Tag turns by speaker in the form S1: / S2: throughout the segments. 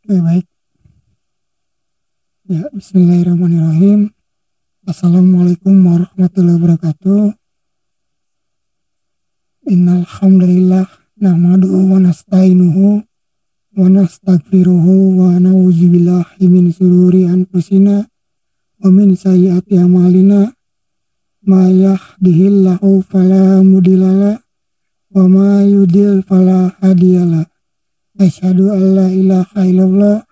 S1: Oke, baik. Ya, bismillahirrahmanirrahim. Assalamualaikum warahmatullahi wabarakatuh. Innal hamdalillah nahmaduhu wa nasta'inuhu wa nastaghfiruhu wa na'udzubillahi min shururi anfusina wa min sayyiati a'malina. May yahdihillahu fala mudhillalah wa may yudlil fala hadiyalah. Asyhadu an la ilaha illallah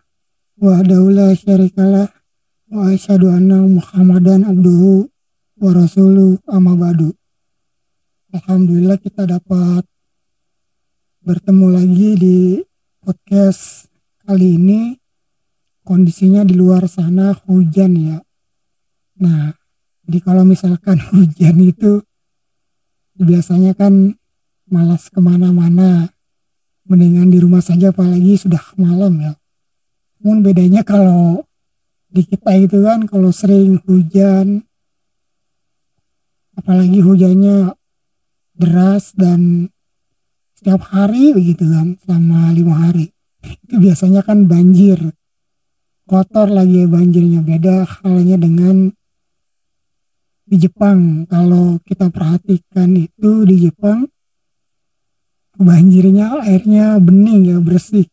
S1: wahdahu la syarikalah wa asyhadu anna Muhammadan abduhu wa rasuluh amma ba'du. Alhamdulillah kita dapat bertemu lagi di podcast kali ini. Kondisinya di luar sana hujan ya. Nah, jadi kalau misalkan hujan itu biasanya kan malas kemana-mana, mendingan di rumah saja, apalagi sudah malam ya. Namun bedanya kalau di kita itu kan kalau sering hujan, apalagi hujannya deras dan setiap hari begitu kan, selama 5 hari, itu biasanya kan banjir, kotor lagi banjirnya. Beda halnya dengan di Jepang. Kalau kita perhatikan itu di Jepang banjirnya airnya bening ya, bersih.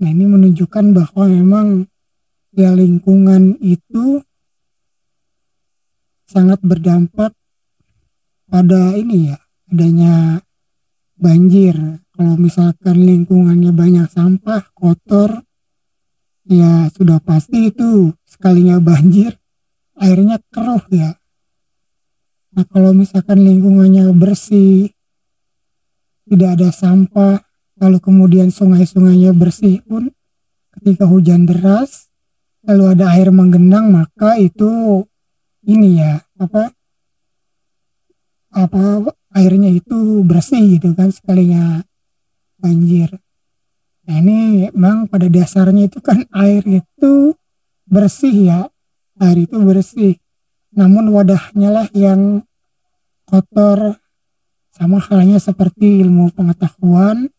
S1: Nah, ini menunjukkan bahwa memang ya lingkungan itu sangat berdampak pada ini ya, adanya banjir. Kalau misalkan lingkungannya banyak sampah, kotor, ya sudah pasti itu sekalinya banjir, airnya keruh ya. Nah, kalau misalkan lingkungannya bersih, tidak ada sampah, lalu kemudian sungai-sungainya bersih pun, ketika hujan deras lalu ada air menggenang, maka itu ini ya airnya itu bersih gitu kan, sekalinya banjir. Nah, ini memang pada dasarnya itu kan air itu bersih ya, air itu bersih, namun wadahnya lah yang kotor. Sama halnya seperti ilmu pengetahuan,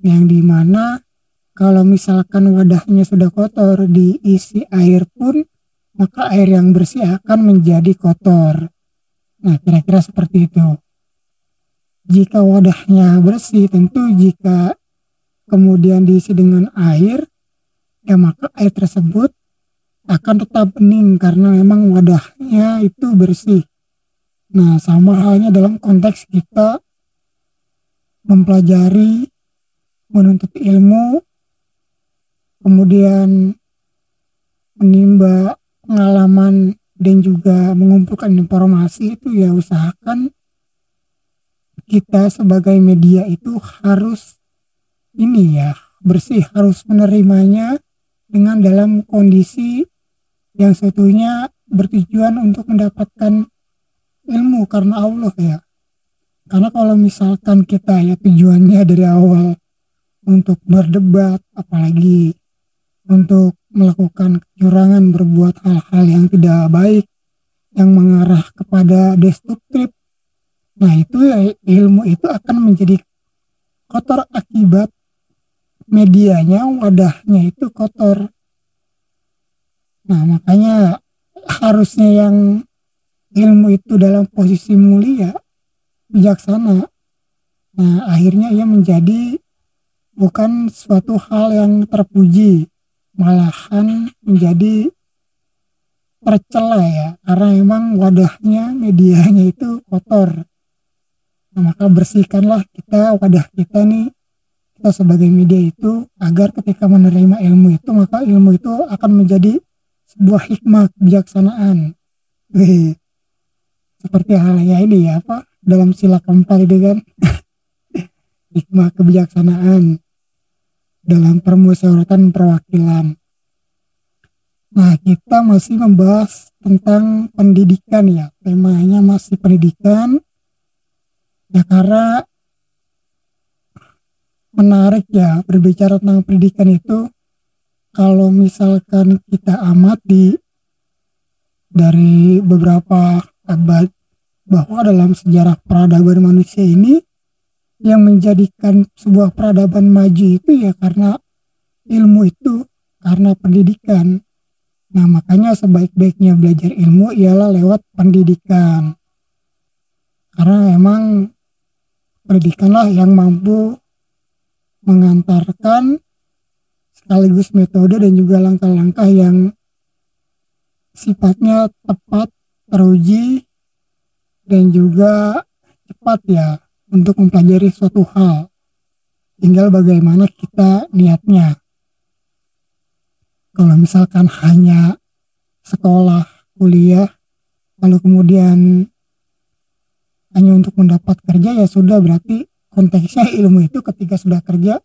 S1: yang dimana kalau misalkan wadahnya sudah kotor diisi air pun, maka air yang bersih akan menjadi kotor. Nah, kira-kira seperti itu. Jika wadahnya bersih, tentu jika kemudian diisi dengan air, ya maka air tersebut akan tetap bening karena memang wadahnya itu bersih. Nah, sama halnya dalam konteks kita mempelajari, menuntut ilmu, kemudian menimba pengalaman dan juga mengumpulkan informasi, itu ya usahakan kita sebagai media itu harus ini ya, bersih, harus menerimanya dengan dalam kondisi yang seutuhnya bertujuan untuk mendapatkan ilmu karena Allah ya. Karena kalau misalkan kita ya tujuannya dari awal untuk berdebat, apalagi untuk melakukan kecurangan, berbuat hal-hal yang tidak baik, yang mengarah kepada destruktif, nah itu ya ilmu itu akan menjadi kotor akibat medianya, wadahnya itu kotor. Nah, makanya harusnya yang ilmu itu dalam posisi mulia, bijaksana. Nah, akhirnya ia menjadi bukan suatu hal yang terpuji, malahan menjadi tercela ya, karena memang wadahnya, medianya itu kotor. Nah, maka bersihkanlah kita wadah kita nih, kita sebagai media itu, agar ketika menerima ilmu itu, maka ilmu itu akan menjadi sebuah hikmah kebijaksanaan. Seperti halnya ini ya, dalam sila keempat itu kan, hikmah kebijaksanaan dalam permusyawaratan perwakilan. Nah, kita masih membahas tentang pendidikan ya, temanya masih pendidikan ya, karena menarik ya berbicara tentang pendidikan itu. Kalau misalkan kita amati dari beberapa abad, bahwa dalam sejarah peradaban manusia ini, yang menjadikan sebuah peradaban maju itu ya karena ilmu itu karena pendidikan. Nah, makanya sebaik-baiknya belajar ilmu ialah lewat pendidikan. Karena emang pendidikanlah yang mampu mengantarkan sekaligus metode dan juga langkah-langkah yang sifatnya tepat, teruji, dan juga cepat ya untuk mempelajari suatu hal. Tinggal bagaimana kita niatnya. Kalau misalkan hanya sekolah, kuliah, lalu kemudian hanya untuk mendapat kerja, ya sudah, berarti konteksnya ilmu itu ketika sudah kerja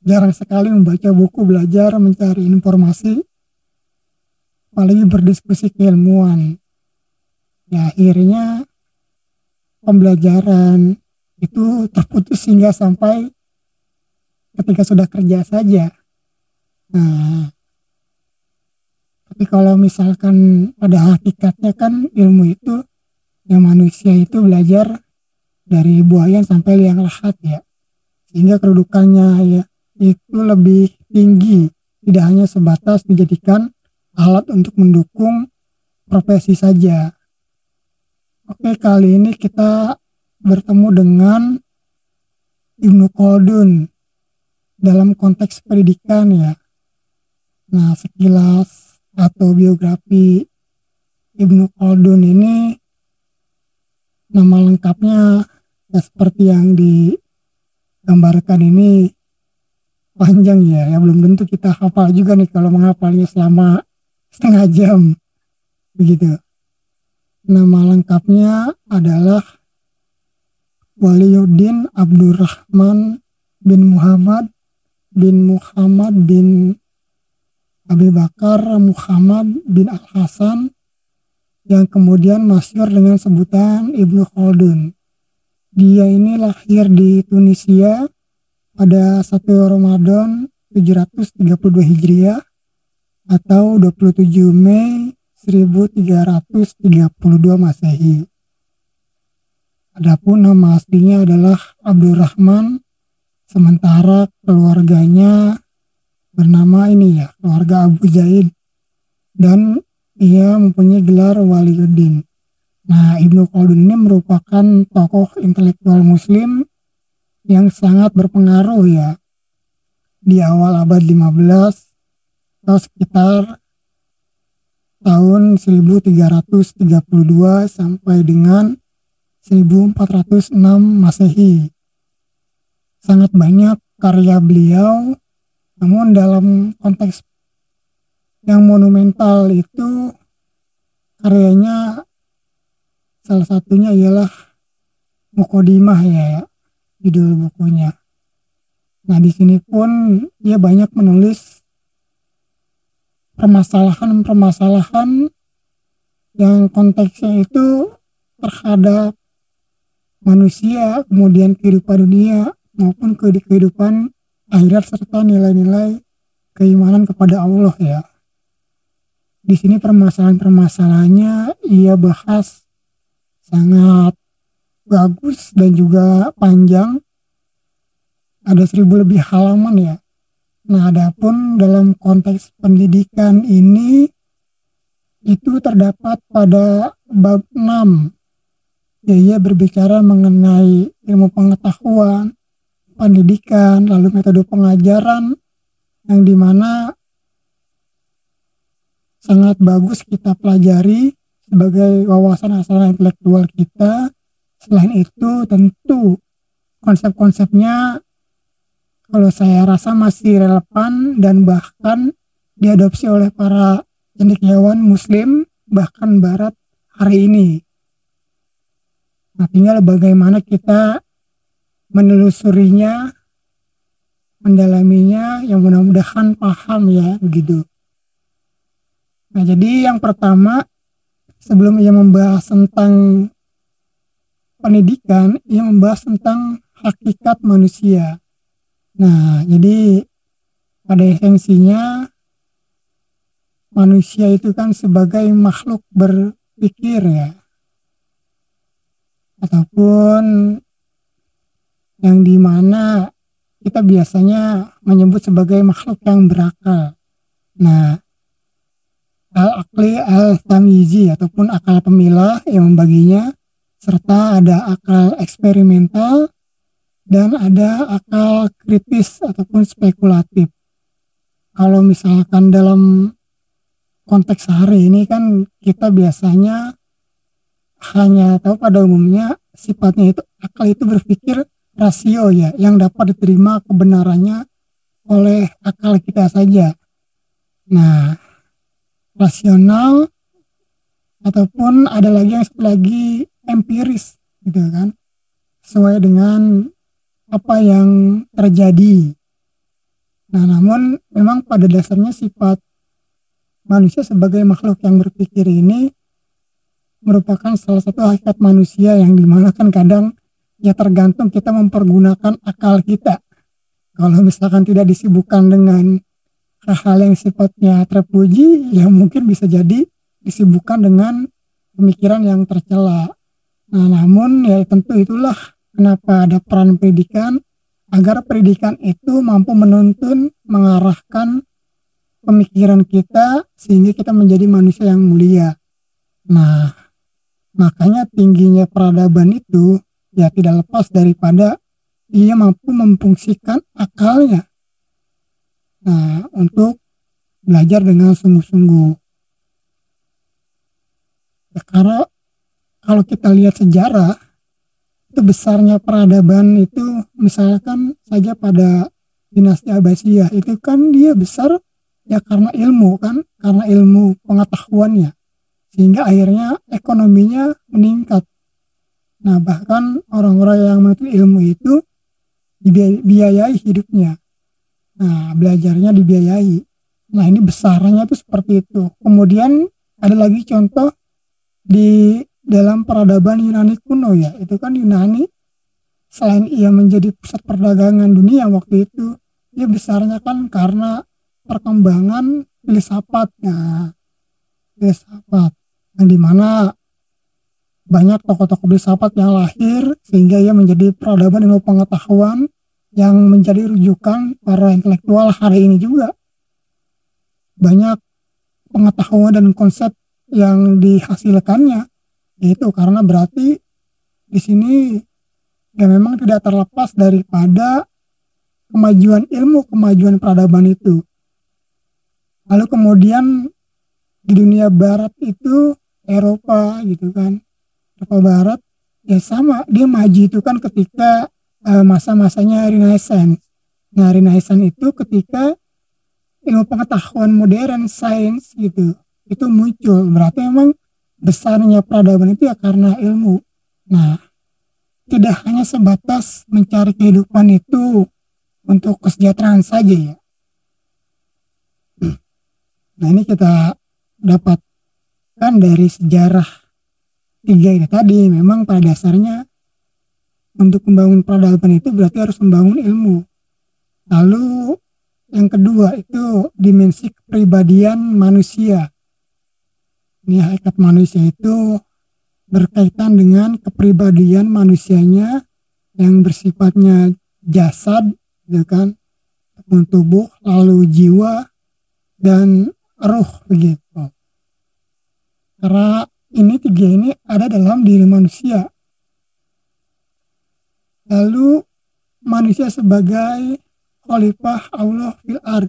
S1: jarang sekali membaca buku, belajar, mencari informasi, apalagi berdiskusi keilmuan. Ya akhirnya pembelajaran itu terputus hingga sampai ketika sudah kerja saja. Nah, tapi kalau misalkan pada hakikatnya kan ilmu itu, yang manusia itu belajar dari buaya sampai liang lahat ya, sehingga kedudukannya ya itu lebih tinggi, tidak hanya sebatas dijadikan alat untuk mendukung profesi saja. Oke, kali ini kita bertemu dengan Ibnu Khaldun dalam konteks pendidikan ya. Nah, sekilas atau biografi Ibnu Khaldun ini, nama lengkapnya ya seperti yang digambarkan ini panjang ya, belum tentu kita hafal juga nih kalau menghafalnya selama setengah jam begitu. Nama lengkapnya adalah Waliyuddin Abdurrahman bin Muhammad bin Abi Bakar Muhammad bin Al-Hasan, yang kemudian masyhur dengan sebutan Ibnu Khaldun. Dia ini lahir di Tunisia pada 1 Ramadan 732 Hijriah atau 27 Mei 1332 Masehi. Adapun nama aslinya adalah Abdurrahman, sementara keluarganya bernama ini ya, keluarga Abu Zaid, dan ia mempunyai gelar Waliyuddin. Nah, Ibnu Khaldun ini merupakan tokoh intelektual muslim yang sangat berpengaruh ya di awal abad 15 atau sekitar tahun 1332 sampai dengan 1406 Masehi. Sangat banyak karya beliau, namun dalam konteks yang monumental itu karyanya salah satunya ialah Muqaddimah ya, judul bukunya. Nah, di sini pun dia banyak menulis permasalahan-permasalahan yang konteksnya itu terhadap manusia, kemudian kehidupan dunia maupun kehidupan akhirat serta nilai-nilai keimanan kepada Allah ya. Di sini permasalahan-permasalahannya ia bahas sangat bagus dan juga panjang. Ada 1000 lebih halaman ya. Nah, adapun dalam konteks pendidikan ini itu terdapat pada bab 6. Ya, ia berbicara mengenai ilmu pengetahuan, pendidikan, lalu metode pengajaran, yang dimana sangat bagus kita pelajari sebagai wawasan asal intelektual kita. Selain itu tentu konsep-konsepnya kalau saya rasa masih relevan dan bahkan diadopsi oleh para cendekiawan muslim bahkan barat hari ini. Nah, tinggal bagaimana kita menelusurinya, mendalaminya, yang mudah-mudahan paham ya begitu. Nah, jadi yang pertama, sebelum ia membahas tentang pendidikan, ia membahas tentang hakikat manusia. Nah, jadi pada esensinya manusia itu kan sebagai makhluk berpikir ya, ataupun yang dimana kita biasanya menyebut sebagai makhluk yang berakal. Nah, al-akli al-tamyizi ataupun akal pemilah yang membaginya, serta ada akal eksperimental dan ada akal kritis ataupun spekulatif. Kalau misalkan dalam konteks hari ini kan kita biasanya hanya tahu pada umumnya sifatnya itu akal itu berpikir rasio ya, yang dapat diterima kebenarannya oleh akal kita saja. Nah, rasional ataupun ada lagi yang satu lagi empiris gitu kan, sesuai dengan apa yang terjadi. Nah, namun memang pada dasarnya sifat manusia sebagai makhluk yang berpikir ini merupakan salah satu hakikat manusia yang dimana kan kadang ya tergantung kita mempergunakan akal kita. Kalau misalkan tidak disibukkan dengan hal-hal yang sifatnya terpuji, ya mungkin bisa jadi disibukkan dengan pemikiran yang tercela. Nah, namun ya tentu itulah kenapa ada peran pendidikan, agar pendidikan itu mampu menuntun, mengarahkan pemikiran kita sehingga kita menjadi manusia yang mulia. Nah, makanya tingginya peradaban itu ya tidak lepas daripada ia mampu memfungsikan akalnya. Nah, untuk belajar dengan sungguh-sungguh. Ya, karena kalau kita lihat sejarah, itu besarnya peradaban itu misalkan saja pada dinasti Abbasiyah, itu kan dia besar ya karena ilmu kan, karena ilmu pengetahuannya, sehingga akhirnya ekonominya meningkat. Nah, bahkan orang-orang yang menuntut ilmu itu dibiayai hidupnya. Nah, belajarnya dibiayai. Nah, ini besarnya itu seperti itu. Kemudian ada lagi contoh di dalam peradaban Yunani kuno ya. Itu kan Yunani selain ia menjadi pusat perdagangan dunia waktu itu, dia besarnya kan karena perkembangan filsafat. Nah, filsafat yang dimana banyak tokoh-tokoh filsafat yang lahir sehingga ia menjadi peradaban ilmu pengetahuan yang menjadi rujukan para intelektual hari ini juga. Banyak pengetahuan dan konsep yang dihasilkannya, itu karena berarti di sini ya memang tidak terlepas daripada kemajuan ilmu, kemajuan peradaban itu. Lalu kemudian di dunia barat itu Eropa gitu kan, Eropa barat ya sama, dia maju itu kan ketika masa-masanya Renaissance. Nah, Renaissance itu ketika ilmu pengetahuan modern, sains gitu, itu muncul. Berarti memang besarnya peradaban itu ya karena ilmu. Nah, tidak hanya sebatas mencari kehidupan itu untuk kesejahteraan saja ya. Nah, ini kita dapatkan dari sejarah tiga itu tadi. Memang pada dasarnya untuk membangun peradaban itu berarti harus membangun ilmu. Lalu yang kedua itu dimensi kepribadian manusia. Ini hakikat manusia itu berkaitan dengan kepribadian manusianya yang bersifatnya jasad, gitu kan, ataupun tubuh, lalu jiwa dan ruh begitu. Karena ini tiga ini ada dalam diri manusia. Lalu manusia sebagai khalifah Allah fil ard.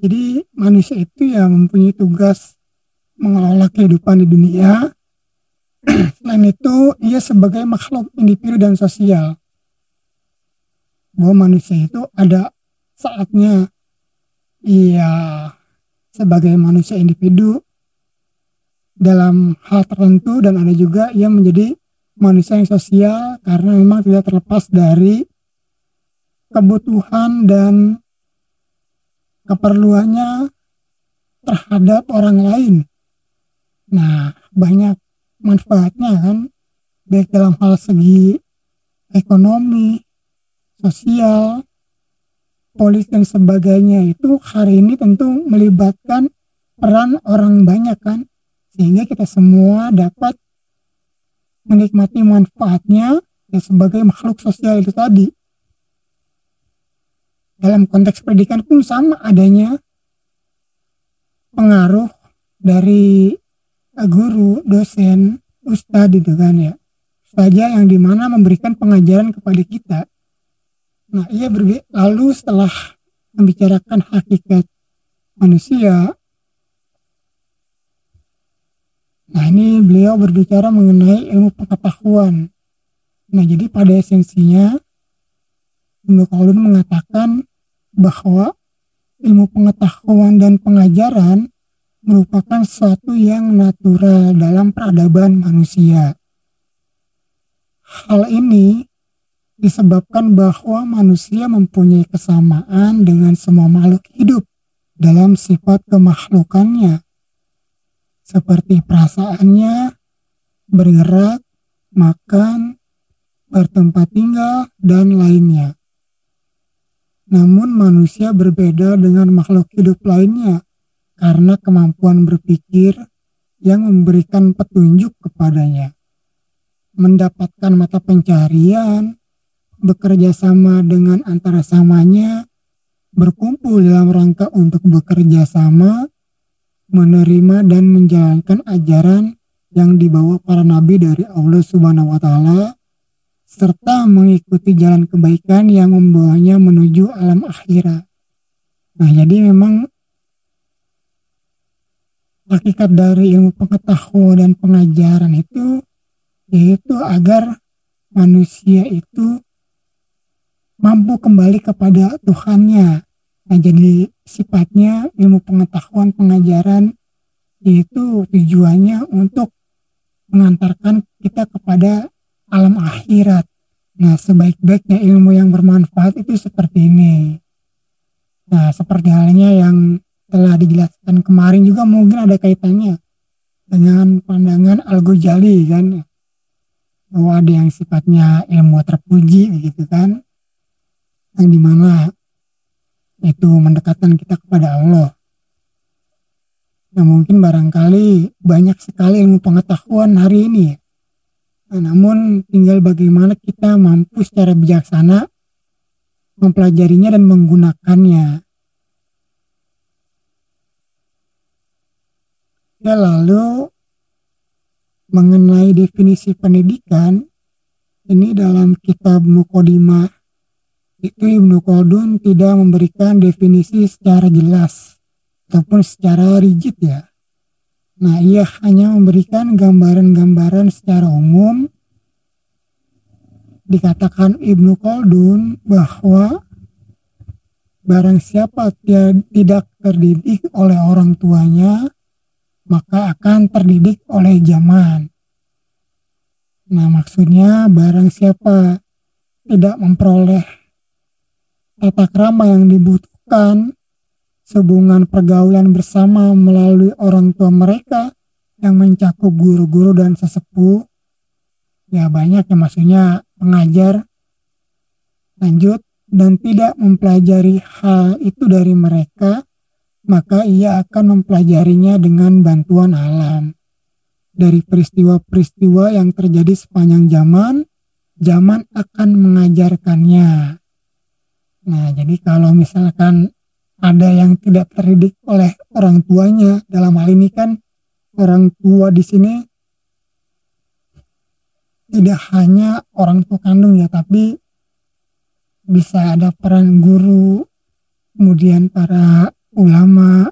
S1: Jadi manusia itu ya mempunyai tugas mengelola kehidupan di dunia. Selain itu, ia sebagai makhluk individu dan sosial. Bahwa manusia itu ada saatnya ia sebagai manusia individu dalam hal tertentu, dan ada juga ia menjadi manusia yang sosial karena memang tidak terlepas dari kebutuhan dan keperluannya terhadap orang lain. Nah, banyak manfaatnya kan, baik dalam hal segi ekonomi, sosial, politik dan sebagainya. Itu hari ini tentu melibatkan peran orang banyak kan, sehingga kita semua dapat menikmati manfaatnya ya sebagai makhluk sosial itu tadi. Dalam konteks pendidikan pun sama adanya. pengaruh dari guru, dosen, ustadz gitu kan ya, saja yang dimana memberikan pengajaran kepada kita. Nah, lalu setelah membicarakan hakikat manusia, nah ini beliau berbicara mengenai ilmu pengetahuan. Nah, jadi pada esensinya Ibnu Khaldun mengatakan bahwa ilmu pengetahuan dan pengajaran merupakan sesuatu yang natural dalam peradaban manusia. Hal ini disebabkan bahwa manusia mempunyai kesamaan dengan semua makhluk hidup dalam sifat kemakhlukannya, seperti perasaannya, bergerak, makan, bertempat tinggal, dan lainnya. Namun manusia berbeda dengan makhluk hidup lainnya karena kemampuan berpikir yang memberikan petunjuk kepadanya, mendapatkan mata pencarian, bekerja sama dengan antara samanya, berkumpul dalam rangka untuk bekerja sama, menerima dan menjalankan ajaran yang dibawa para nabi dari Allah Subhanahu wa Ta'ala, serta mengikuti jalan kebaikan yang membawanya menuju alam akhirat. Nah, jadi memang hakikat dari ilmu pengetahuan dan pengajaran itu yaitu agar manusia itu mampu kembali kepada Tuhannya. Nah, jadi sifatnya ilmu pengetahuan pengajaran yaitu tujuannya untuk mengantarkan kita kepada alam akhirat. Nah, sebaik-baiknya ilmu yang bermanfaat itu seperti ini. Nah, seperti halnya yang telah dijelaskan kemarin juga mungkin ada kaitannya dengan pandangan Al-Ghazali kan, bahwa ada yang sifatnya ilmu terpuji begitu kan, yang dimana itu mendekatkan kita kepada Allah. Nah, mungkin barangkali banyak sekali ilmu pengetahuan hari ini. Nah, namun tinggal bagaimana kita mampu secara bijaksana mempelajarinya dan menggunakannya. Ya, lalu mengenai definisi pendidikan, ini dalam kitab Muqaddimah itu Ibnu Khaldun tidak memberikan definisi secara jelas ataupun secara rigid ya. Nah, ia hanya memberikan gambaran-gambaran secara umum. Dikatakan Ibnu Khaldun bahwa barang siapa tidak terdidik oleh orang tuanya, maka akan terdidik oleh zaman. Nah, maksudnya barang siapa tidak memperoleh tata krama yang dibutuhkan, hubungan pergaulan bersama melalui orang tua mereka yang mencakup guru-guru dan sesepuh, ya banyak ya maksudnya pengajar, lanjut, dan tidak mempelajari hal itu dari mereka, maka ia akan mempelajarinya dengan bantuan alam. Dari peristiwa-peristiwa yang terjadi sepanjang zaman, zaman akan mengajarkannya. Nah, jadi kalau misalkan ada yang tidak terdidik oleh orang tuanya, dalam hal ini kan orang tua di sini tidak hanya orang tua kandung ya, tapi bisa ada peran guru, kemudian para ulama,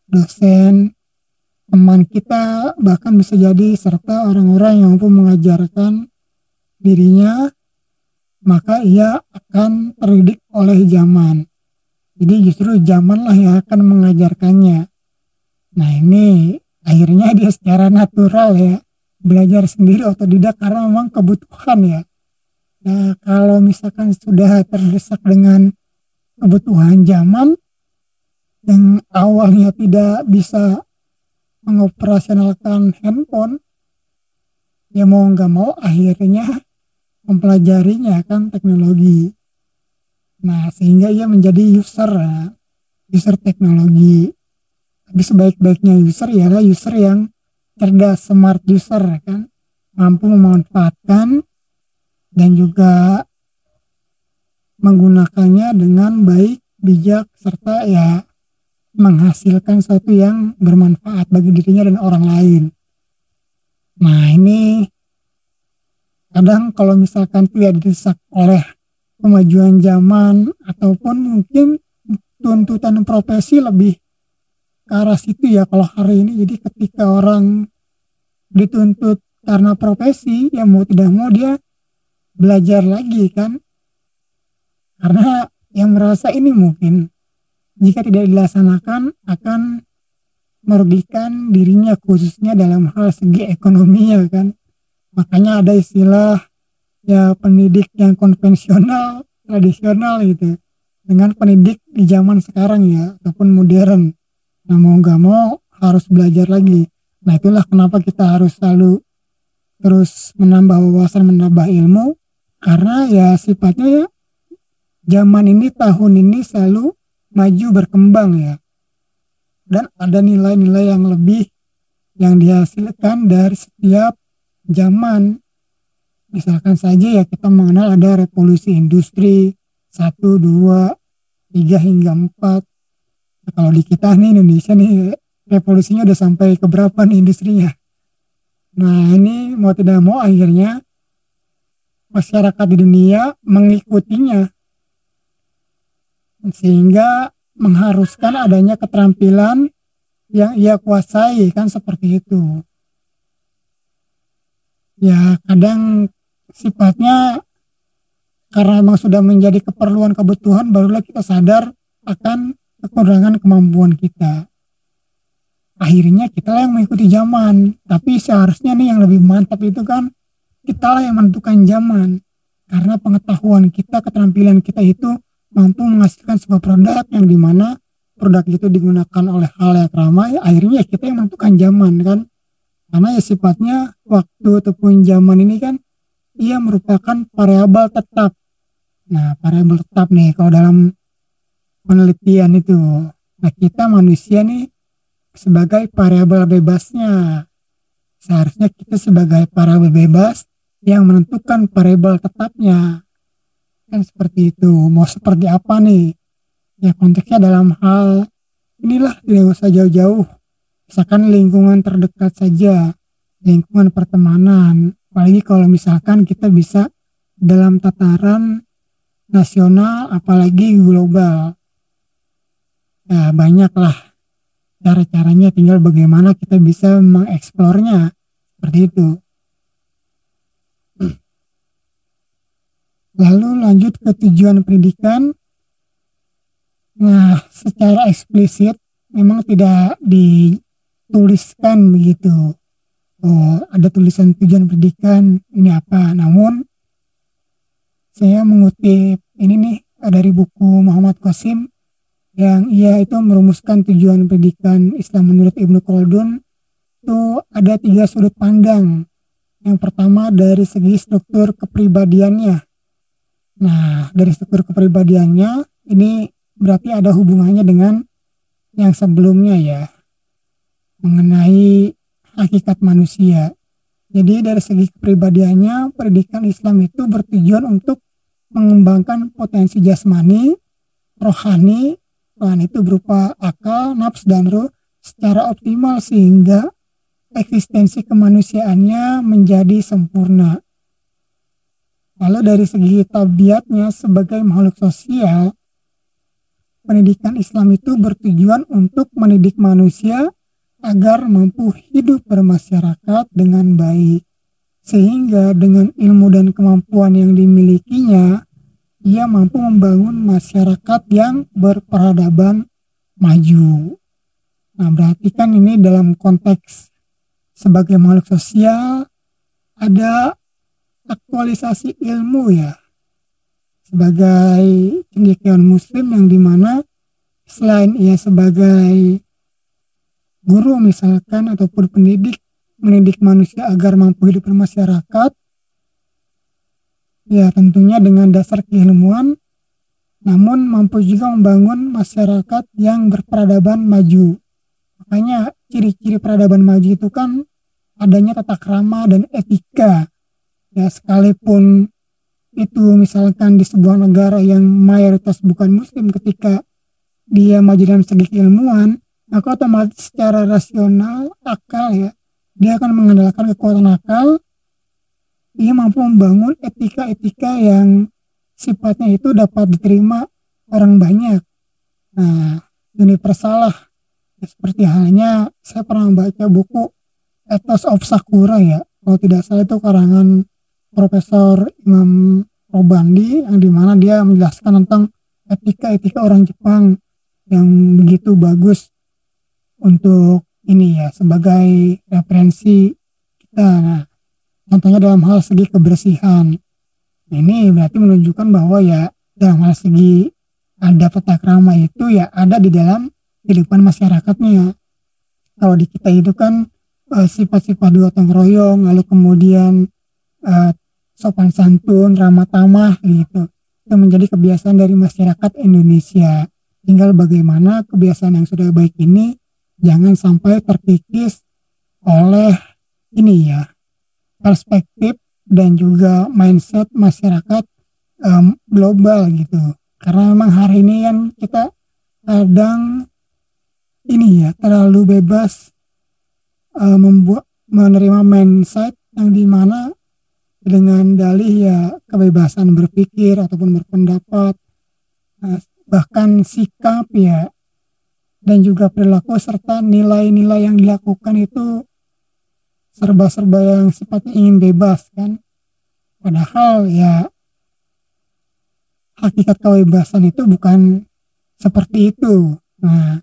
S1: dosen, teman kita, bahkan bisa jadi serta orang-orang yang mampu mengajarkan dirinya, maka ia akan terdidik oleh zaman. Jadi justru zamanlah yang akan mengajarkannya. Nah, ini akhirnya dia secara natural ya belajar sendiri otodidak karena memang kebutuhan ya. Nah, kalau misalkan sudah terdesak dengan kebutuhan zaman yang awalnya tidak bisa mengoperasionalkan handphone, ya mau nggak mau akhirnya mempelajarinya kan teknologi. Nah, sehingga ia menjadi user teknologi. Tapi sebaik-baiknya user ialah user yang cerdas, smart user kan, mampu memanfaatkan dan juga menggunakannya dengan baik, bijak, serta ya menghasilkan sesuatu yang bermanfaat bagi dirinya dan orang lain. Nah ini kadang kalau misalkan tidak didesak oleh kemajuan zaman ataupun mungkin tuntutan profesi lebih ke arah situ ya kalau hari ini. Jadi ketika orang dituntut karena profesi, ya mau tidak mau dia belajar lagi kan, karena yang merasa ini mungkin jika tidak dilaksanakan akan merugikan dirinya khususnya dalam hal segi ekonomi ya kan. Makanya ada istilah ya pendidik yang konvensional tradisional gitu dengan pendidik di zaman sekarang ya ataupun modern. Nah mau nggak mau harus belajar lagi. Nah itulah kenapa kita harus selalu terus menambah wawasan, menambah ilmu, karena ya sifatnya ya zaman ini, tahun ini selalu maju berkembang ya, dan ada nilai-nilai yang lebih yang dihasilkan dari setiap zaman. Misalkan saja ya kita mengenal ada revolusi industri 1, 2, 3 hingga 4. Nah, kalau di kita nih Indonesia nih revolusinya udah sampai ke berapa nih industrinya. Nah ini mau tidak mau akhirnya masyarakat di dunia mengikutinya, sehingga mengharuskan adanya keterampilan yang ia kuasai kan seperti itu. Ya kadang sifatnya karena memang sudah menjadi keperluan kebutuhan barulah kita sadar akan kekurangan kemampuan kita. Akhirnya kita lah yang mengikuti zaman, tapi seharusnya nih yang lebih mantap itu kan kita lah yang menentukan zaman, karena pengetahuan kita, keterampilan kita itu mampu menghasilkan sebuah produk yang dimana produk itu digunakan oleh halayak ramai. Akhirnya kita yang menentukan zaman kan, karena ya sifatnya waktu ataupun zaman ini kan ia merupakan variabel tetap. Nah variabel tetap nih kalau dalam penelitian itu, nah kita manusia nih sebagai variabel bebasnya. Seharusnya kita sebagai variabel bebas yang menentukan variabel tetapnya. Kan seperti itu. Mau seperti apa nih? Ya konteksnya dalam hal inilah, tidak usah jauh-jauh. Misalkan lingkungan terdekat saja, lingkungan pertemanan. Apalagi kalau misalkan kita bisa dalam tataran nasional, apalagi global. Ya banyaklah cara-caranya, tinggal bagaimana kita bisa mengeksplornya seperti itu. Lalu lanjut ke tujuan pendidikan. Nah secara eksplisit memang tidak dituliskan begitu, oh ada tulisan tujuan pendidikan ini apa, namun saya mengutip ini nih dari buku Muhammad Qasim yang ia itu merumuskan tujuan pendidikan Islam menurut Ibnu Khaldun. Itu ada 3 sudut pandang. Yang pertama dari segi struktur kepribadiannya. Nah dari struktur kepribadiannya ini berarti ada hubungannya dengan yang sebelumnya ya, mengenai hakikat manusia. Jadi dari segi kepribadiannya, pendidikan Islam itu bertujuan untuk mengembangkan potensi jasmani, rohani, itu berupa akal, nafs, dan ruh secara optimal sehingga eksistensi kemanusiaannya menjadi sempurna. Lalu dari segi tabiatnya sebagai makhluk sosial, pendidikan Islam itu bertujuan untuk mendidik manusia agar mampu hidup bermasyarakat dengan baik, sehingga dengan ilmu dan kemampuan yang dimilikinya ia mampu membangun masyarakat yang berperadaban maju. Nah berarti kan ini dalam konteks sebagai makhluk sosial ada aktualisasi ilmu ya, sebagai cendekiawan muslim yang dimana selain ia sebagai guru misalkan ataupun pendidik, mendidik manusia agar mampu hidup bermasyarakat, ya tentunya dengan dasar keilmuan, namun mampu juga membangun masyarakat yang berperadaban maju. Makanya ciri-ciri peradaban maju itu kan adanya tata krama dan etika. Ya sekalipun itu misalkan di sebuah negara yang mayoritas bukan muslim, ketika dia maju dalam segi keilmuan, maka otomatis secara rasional akal ya, dia akan mengandalkan kekuatan akal, dia mampu membangun etika-etika yang sifatnya itu dapat diterima orang banyak. Nah, universal lah. Seperti halnya saya pernah membaca buku Ethos of Sakura ya, kalau tidak salah itu karangan Profesor Imam Robandi, yang dimana dia menjelaskan tentang etika-etika orang Jepang yang begitu bagus untuk ini ya, sebagai referensi kita. Nah, contohnya dalam hal segi kebersihan, ini berarti menunjukkan bahwa ya dalam hal segi adab tata krama itu ya ada di dalam kehidupan masyarakatnya. Kalau di kita itu kan sifat-sifat gotong royong, lalu kemudian sopan santun, ramah tamah gitu, itu menjadi kebiasaan dari masyarakat Indonesia. Tinggal bagaimana kebiasaan yang sudah baik ini jangan sampai terkikis oleh ini ya, perspektif dan juga mindset masyarakat global gitu. Karena memang hari ini kan kita kadang ini ya terlalu bebas menerima mindset yang dimana dengan dalih ya kebebasan berpikir ataupun berpendapat, bahkan sikap ya, dan juga perilaku serta nilai-nilai yang dilakukan itu serba-serba yang sifatnya ingin bebas kan. Padahal ya hakikat kebebasan itu bukan seperti itu. Nah,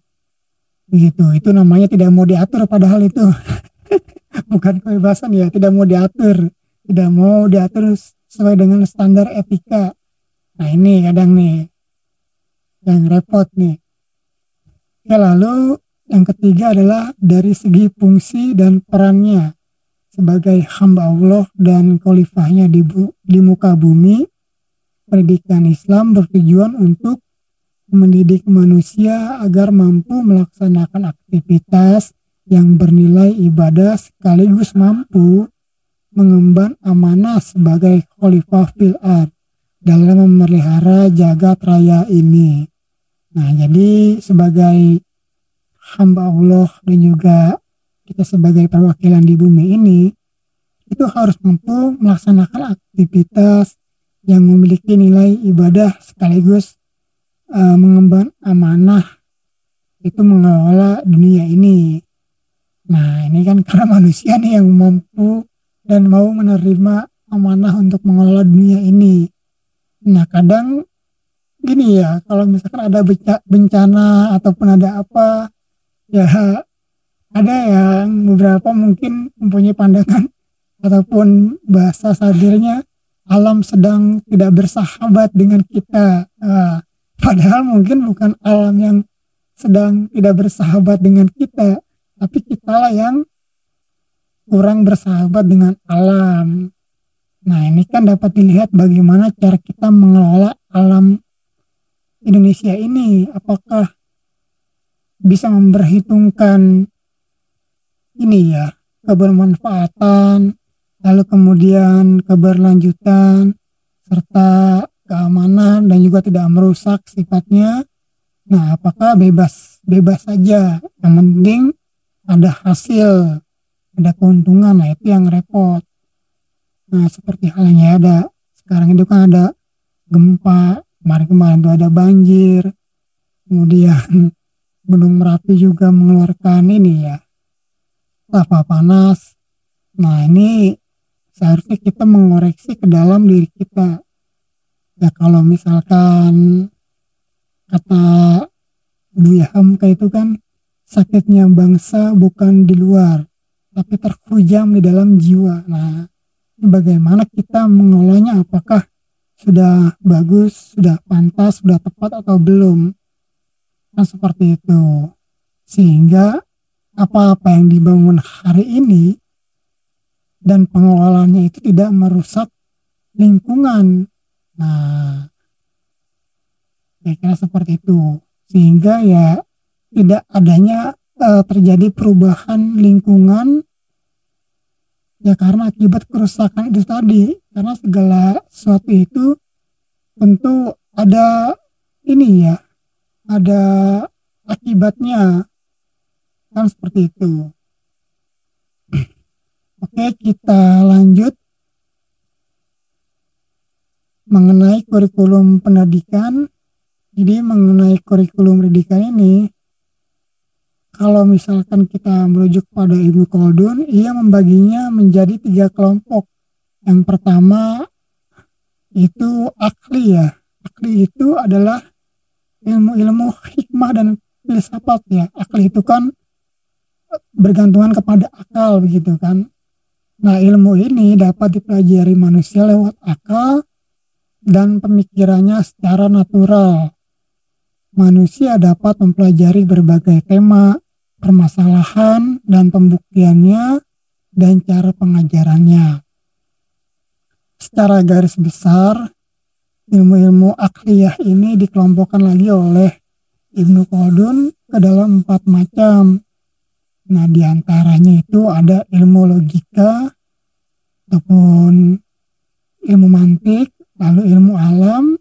S1: begitu. Itu namanya tidak mau diatur, padahal itu bukan kebebasan ya, tidak mau diatur. Tidak mau diatur sesuai dengan standar etika. Nah, ini kadang nih yang repot nih. Ya, lalu yang ketiga adalah dari segi fungsi dan perannya sebagai hamba Allah dan khalifahnya di muka bumi. Pendidikan Islam bertujuan untuk mendidik manusia agar mampu melaksanakan aktivitas yang bernilai ibadah sekaligus mampu mengemban amanah sebagai khalifah fil ard dalam memelihara jagat raya ini. Nah, jadi sebagai hamba Allah dan juga kita sebagai perwakilan di bumi ini, itu harus mampu melaksanakan aktivitas yang memiliki nilai ibadah sekaligus mengemban amanah, itu mengelola dunia ini. Nah, ini kan karena manusia nih yang mampu dan mau menerima amanah untuk mengelola dunia ini. Nah, kadang gini ya, kalau misalkan ada bencana ataupun ada apa, ya ada yang beberapa mungkin mempunyai pandangan ataupun bahasa sadirnya, alam sedang tidak bersahabat dengan kita. Padahal mungkin bukan alam yang sedang tidak bersahabat dengan kita, tapi kitalah yang kurang bersahabat dengan alam. Nah, ini kan dapat dilihat bagaimana cara kita mengelola alam Indonesia ini. Apakah bisa memperhitungkan ini ya, kebermanfaatan, lalu kemudian keberlanjutan, serta keamanan dan juga tidak merusak sifatnya. Nah, apakah bebas saja, yang penting ada hasil, ada keuntungan. Nah, itu yang repot. Nah, seperti halnya ada sekarang itu kan ada gempa, kemarin itu ada banjir, kemudian Gunung Merapi juga mengeluarkan ini ya, lava panas. Nah, ini seharusnya kita mengoreksi ke dalam diri kita. Ya, kalau misalkan kata Buya Hamka itu kan, sakitnya bangsa bukan di luar, tapi terhujam di dalam jiwa. Nah, ini bagaimana kita mengolahnya, apakah sudah bagus, sudah pantas, sudah tepat atau belum. Kan seperti itu. Sehingga apa-apa yang dibangun hari ini dan pengelolaannya itu tidak merusak lingkungan. Nah, saya kira seperti itu. Sehingga ya tidak adanya terjadi perubahan lingkungan ya karena akibat kerusakan itu tadi. Karena segala sesuatu itu tentu ada ini ya, ada akibatnya, kan seperti itu. Oke, kita lanjut mengenai kurikulum pendidikan. Jadi mengenai kurikulum pendidikan ini, kalau misalkan kita merujuk pada Ibnu Khaldun, ia membaginya menjadi 3 kelompok. Yang pertama itu akli ya. Akli itu adalah ilmu-ilmu hikmah dan filsafat ya. Akli itu kan bergantungan kepada akal begitu kan. Nah, ilmu ini dapat dipelajari manusia lewat akal dan pemikirannya secara natural. Manusia dapat mempelajari berbagai tema, permasalahan, dan pembuktiannya, dan cara pengajarannya. Secara garis besar, ilmu-ilmu akliyah ini dikelompokkan lagi oleh Ibnu Khaldun ke dalam 4 macam. Nah, diantaranya itu ada ilmu logika, ataupun ilmu mantik, lalu ilmu alam,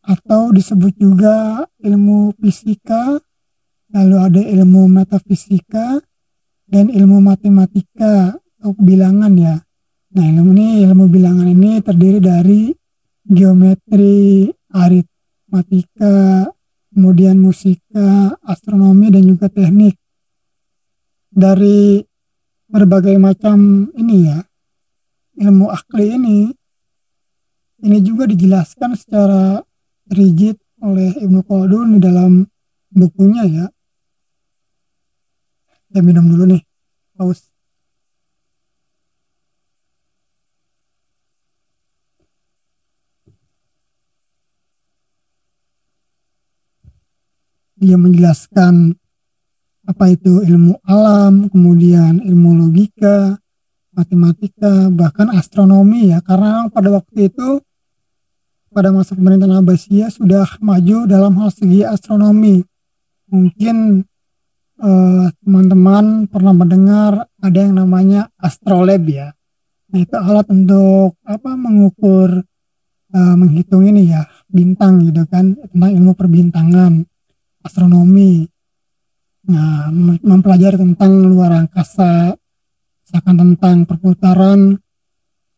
S1: atau disebut juga ilmu fisika, lalu ada ilmu metafisika, dan ilmu matematika atau bilangan ya. Nah, ilmu bilangan ini terdiri dari geometri, aritmatika, kemudian musika, astronomi, dan juga teknik. Dari berbagai macam ini ya, ilmu akli ini juga dijelaskan secara rigid oleh Ibnu Khaldun di dalam bukunya ya. Saya minum dulu nih, haus. Dia menjelaskan apa itu ilmu alam, kemudian ilmu logika, matematika, bahkan astronomi ya. Karena pada waktu itu, pada masa pemerintahan Abbasiyah sudah maju dalam hal segi astronomi. Mungkin teman-teman pernah mendengar ada yang namanya astrolab ya. Nah, itu alat untuk mengukur, menghitung ini ya, bintang gitu kan, tentang ilmu perbintangan, astronomi. Nah, mempelajari tentang luar angkasa, misalkan tentang perputaran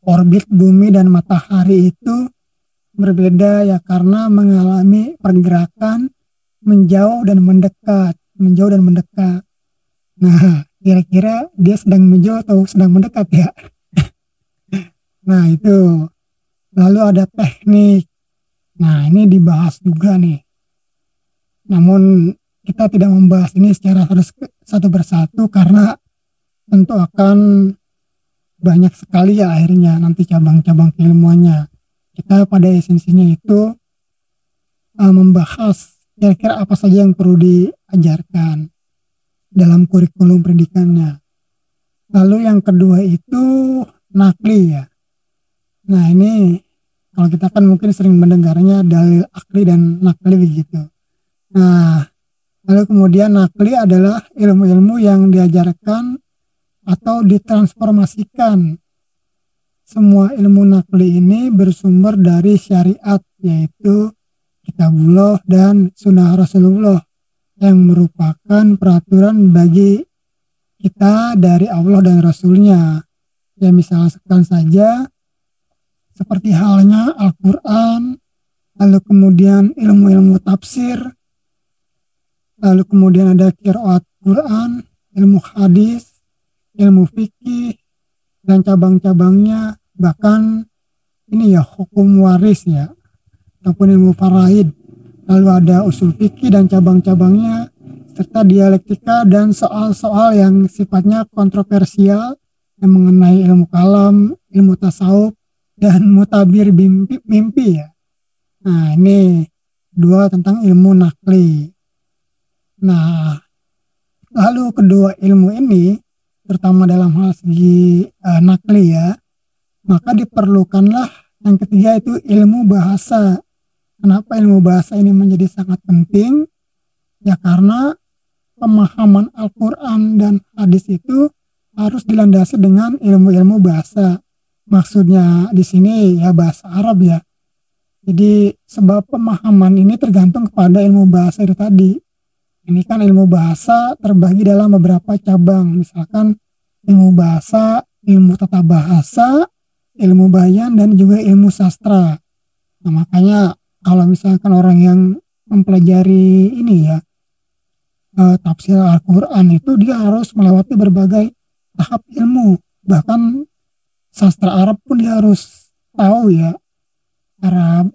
S1: orbit bumi dan matahari itu berbeda ya, karena mengalami pergerakan menjauh dan mendekat. Nah, kira-kira dia sedang menjauh atau sedang mendekat ya? Nah, itu. Lalu ada teknik. Nah, ini dibahas juga nih. Namun kita tidak membahas ini secara satu persatu karena tentu akan banyak sekali ya akhirnya nanti cabang-cabang keilmuannya. Kita pada esensinya itu membahas kira-kira apa saja yang perlu diajarkan dalam kurikulum pendidikannya. Lalu yang kedua itu nakli ya. Nah, ini kalau kita kan mungkin sering mendengarnya dalil akli dan nakli begitu. Nah, lalu kemudian nakli adalah ilmu-ilmu yang diajarkan atau ditransformasikan. Semua ilmu nakli ini bersumber dari syariat, yaitu Kitabullah dan Sunnah Rasulullah, yang merupakan peraturan bagi kita dari Allah dan Rasulnya. Ya, misalkan saja seperti halnya Al-Quran, lalu kemudian ilmu-ilmu tafsir, lalu kemudian ada qiraat Quran, ilmu hadis, ilmu fikih, dan cabang-cabangnya, bahkan ini ya hukum waris ya, ataupun ilmu faraid. Lalu ada usul fikih dan cabang-cabangnya, serta dialektika dan soal-soal yang sifatnya kontroversial yang mengenai ilmu kalam, ilmu tasawuf, dan mutabir mimpi ya. Nah, ini dua tentang ilmu nakli. Nah, lalu kedua ilmu ini, terutama dalam hal segi nakli ya, maka diperlukanlah yang ketiga itu ilmu bahasa. Kenapa ilmu bahasa ini menjadi sangat penting? Ya karena pemahaman Al-Quran dan hadis itu harus dilandasi dengan ilmu-ilmu bahasa. Maksudnya di sini ya bahasa Arab ya. Jadi sebab pemahaman ini tergantung kepada ilmu bahasa itu tadi. Ini kan ilmu bahasa terbagi dalam beberapa cabang, misalkan ilmu bahasa, ilmu tata bahasa, ilmu bayan, dan juga ilmu sastra. Nah, makanya kalau misalkan orang yang mempelajari ini ya, tafsir Al-Quran itu dia harus melewati berbagai tahap ilmu. Bahkan sastra Arab pun dia harus tahu ya, Arab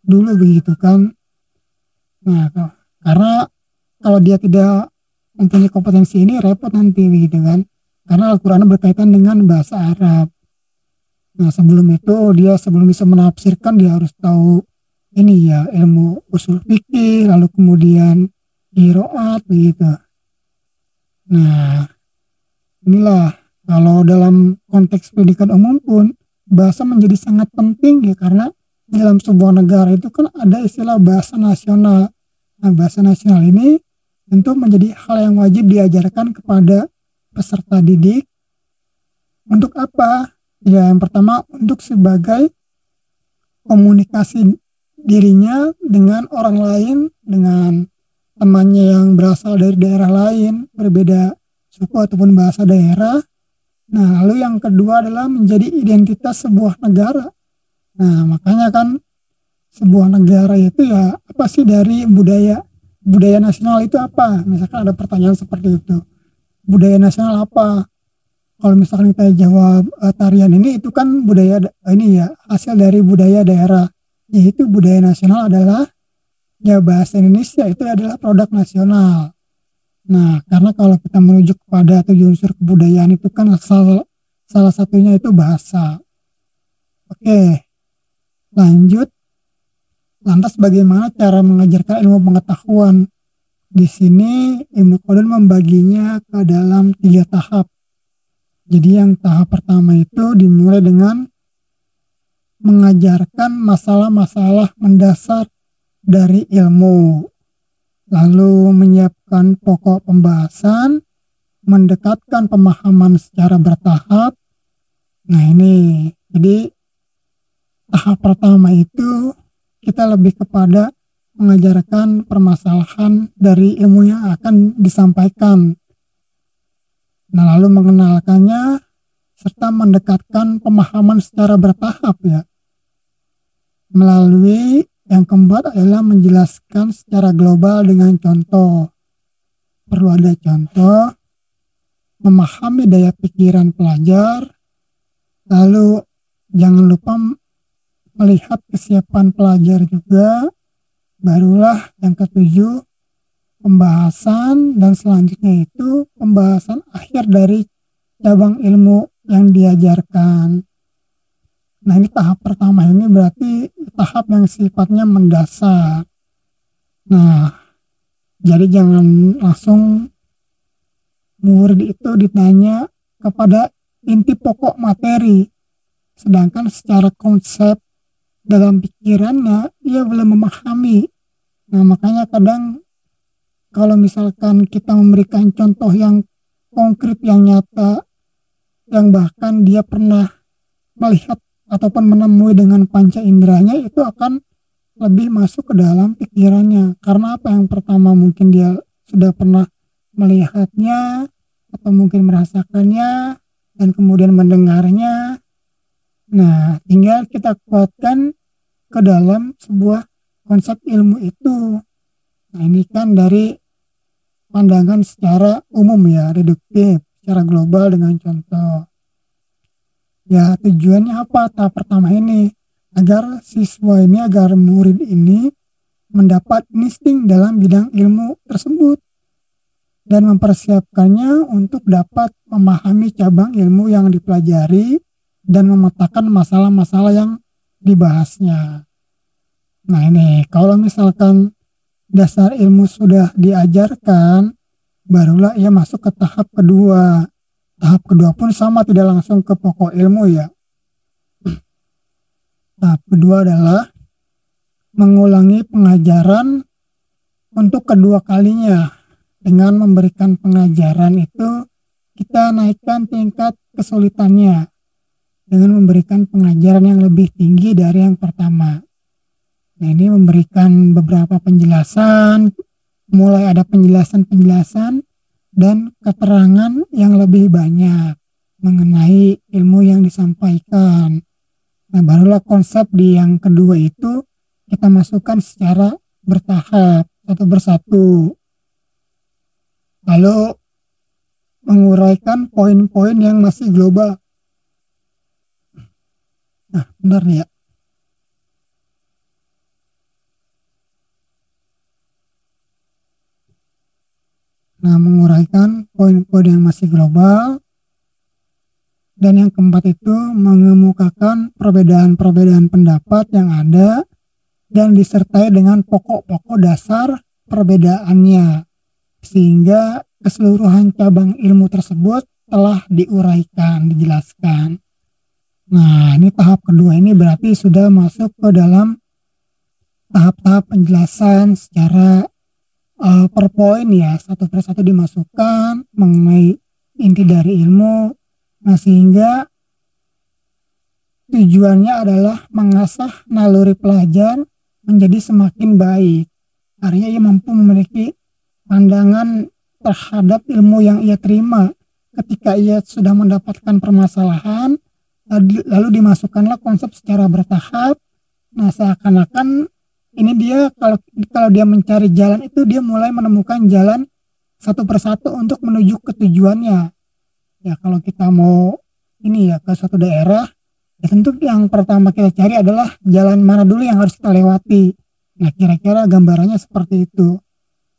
S1: dulu begitu kan. Nah, karena kalau dia tidak mempunyai kompetensi ini repot nanti begitu kan. Karena Al-Quran berkaitan dengan bahasa Arab. Nah, sebelum itu dia sebelum bisa menafsirkan dia harus tahu ini ya, ilmu usul fikih, lalu kemudian qiraat begitu. Nah, inilah kalau dalam konteks pendidikan umum pun bahasa menjadi sangat penting ya, karena dalam sebuah negara itu kan ada istilah bahasa nasional. Nah, bahasa nasional ini tentu menjadi hal yang wajib diajarkan kepada peserta didik. Untuk apa? Ya, yang pertama untuk sebagai komunikasi dirinya dengan orang lain, dengan temannya yang berasal dari daerah lain, berbeda suku ataupun bahasa daerah. Nah, lalu yang kedua adalah menjadi identitas sebuah negara. Nah, makanya kan sebuah negara itu ya apa sih dari budaya nasional itu apa? Misalkan ada pertanyaan seperti itu. Budaya nasional apa? Kalau misalkan kita jawab tarian ini itu kan budaya ini ya hasil dari budaya daerah. Yaitu budaya nasional adalah ya bahasa Indonesia itu adalah produk nasional. Nah, karena kalau kita merujuk kepada 7 unsur kebudayaan itu kan salah satunya itu bahasa. Oke, lanjut. Lantas bagaimana cara mengajarkan ilmu pengetahuan? Di sini Ibnu Khaldun membaginya ke dalam 3 tahap. Jadi yang tahap pertama itu dimulai dengan mengajarkan masalah-masalah mendasar dari ilmu, lalu menyiapkan pokok pembahasan, mendekatkan pemahaman secara bertahap. Nah ini, jadi tahap pertama itu kita lebih kepada mengajarkan permasalahan dari ilmu yang akan disampaikan. Nah, lalu mengenalkannya serta mendekatkan pemahaman secara bertahap ya. Melalui yang keempat adalah menjelaskan secara global dengan contoh. Perlu ada contoh, memahami daya pikiran pelajar, lalu jangan lupa melihat kesiapan pelajar juga. Barulah yang ketujuh, pembahasan, dan selanjutnya itu pembahasan akhir dari cabang ilmu yang diajarkan. Nah, ini tahap pertama ini berarti tahap yang sifatnya mendasar. Nah, jadi jangan langsung murid itu ditanya kepada inti pokok materi, sedangkan secara konsep dalam pikirannya ia belum memahami. Nah, makanya kadang kalau misalkan kita memberikan contoh yang konkret, yang nyata, yang bahkan dia pernah melihat ataupun menemui dengan panca inderanya, itu akan lebih masuk ke dalam pikirannya. Karena apa? Yang pertama mungkin dia sudah pernah melihatnya atau mungkin merasakannya dan kemudian mendengarnya. Nah, tinggal kita kuatkan ke dalam sebuah konsep ilmu itu. Nah, ini kan dari pandangan secara umum ya, reduktif, secara global dengan contoh. Ya, tujuannya apa tahap pertama ini? Agar siswa ini, agar murid ini mendapat insting dalam bidang ilmu tersebut dan mempersiapkannya untuk dapat memahami cabang ilmu yang dipelajari dan memetakan masalah-masalah yang dibahasnya. Nah ini, kalau misalkan dasar ilmu sudah diajarkan, barulah ia masuk ke tahap kedua. Tahap kedua pun sama, tidak langsung ke pokok ilmu ya. Tahap kedua adalah mengulangi pengajaran untuk kedua kalinya. Dengan memberikan pengajaran itu, kita naikkan tingkat kesulitannya. dengan memberikan pengajaran yang lebih tinggi dari yang pertama. Nah, ini memberikan beberapa penjelasan, mulai ada penjelasan-penjelasan dan keterangan yang lebih banyak mengenai ilmu yang disampaikan. Nah, barulah konsep di yang kedua itu kita masukkan secara bertahap, satu persatu. Lalu menguraikan poin-poin yang masih global. Nah, benar nih ya. Nah, menguraikan poin-poin yang masih global. Dan yang keempat itu mengemukakan perbedaan-perbedaan pendapat yang ada dan disertai dengan pokok-pokok dasar perbedaannya. Sehingga keseluruhan cabang ilmu tersebut telah diuraikan, dijelaskan. Nah, ini tahap kedua ini berarti sudah masuk ke dalam tahap-tahap penjelasan secara per poin ya, satu persatu dimasukkan mengenai inti dari ilmu. Nah, sehingga tujuannya adalah mengasah naluri pelajar menjadi semakin baik. Artinya ia mampu memiliki pandangan terhadap ilmu yang ia terima ketika ia sudah mendapatkan permasalahan, lalu dimasukkanlah konsep secara bertahap. Nah, seakan-akan ini dia kalau dia mencari jalan itu dia mulai menemukan jalan satu persatu untuk menuju ke tujuannya. Ya, kalau kita mau ini ya ke suatu daerah, ya tentu yang pertama kita cari adalah jalan mana dulu yang harus kita lewati. Nah, kira-kira gambarannya seperti itu.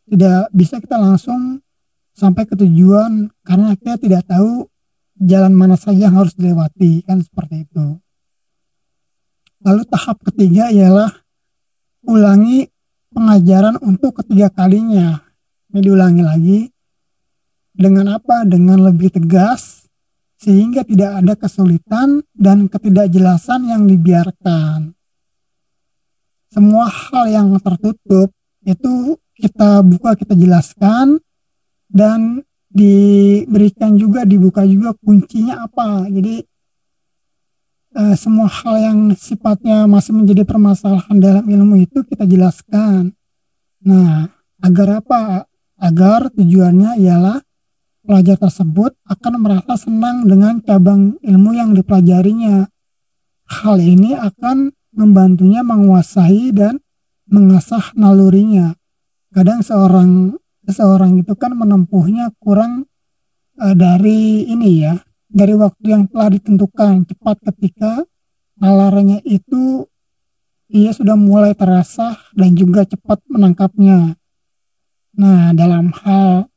S1: Tidak bisa kita langsung sampai ke tujuan karena kita tidak tahu jalan mana saja yang harus dilewati, kan seperti itu. Lalu tahap ketiga ialah ulangi pengajaran untuk ketiga kalinya. Ini diulangi lagi. Dengan apa? Dengan lebih tegas, sehingga tidak ada kesulitan dan ketidakjelasan yang dibiarkan. Semua hal yang tertutup itu kita buka, kita jelaskan, dan dibuka juga kuncinya apa. Jadi semua hal yang sifatnya masih menjadi permasalahan dalam ilmu itu kita jelaskan. Nah, agar apa? Agar tujuannya ialah pelajar tersebut akan merasa senang dengan cabang ilmu yang dipelajarinya. Hal ini akan membantunya menguasai dan mengasah nalurinya. Kadang seseorang itu kan menempuhnya kurang dari waktu yang telah ditentukan, cepat ketika nalarnya itu ia sudah mulai terasa dan juga cepat menangkapnya. Nah, dalam hal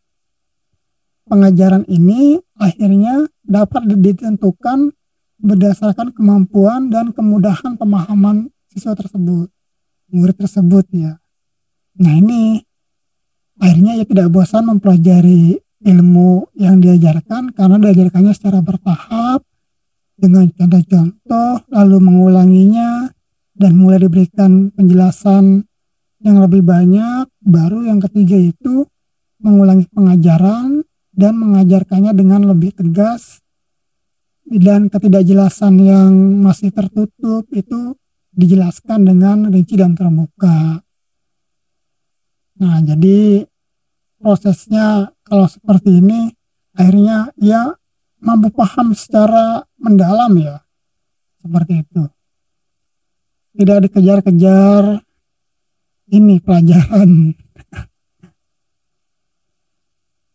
S1: pengajaran ini akhirnya dapat ditentukan berdasarkan kemampuan dan kemudahan pemahaman siswa tersebut, murid tersebut ya. Nah, ini akhirnya ia tidak bosan mempelajari ilmu yang diajarkan karena diajarkannya secara bertahap dengan contoh-contoh, lalu mengulanginya dan mulai diberikan penjelasan yang lebih banyak. Baru yang ketiga itu mengulangi pengajaran dan mengajarkannya dengan lebih tegas, dan ketidakjelasan yang masih tertutup itu dijelaskan dengan rinci dan terbuka. Nah, jadi prosesnya kalau seperti ini akhirnya ia mampu paham secara mendalam ya, seperti itu. Tidak dikejar-kejar ini pelajaran.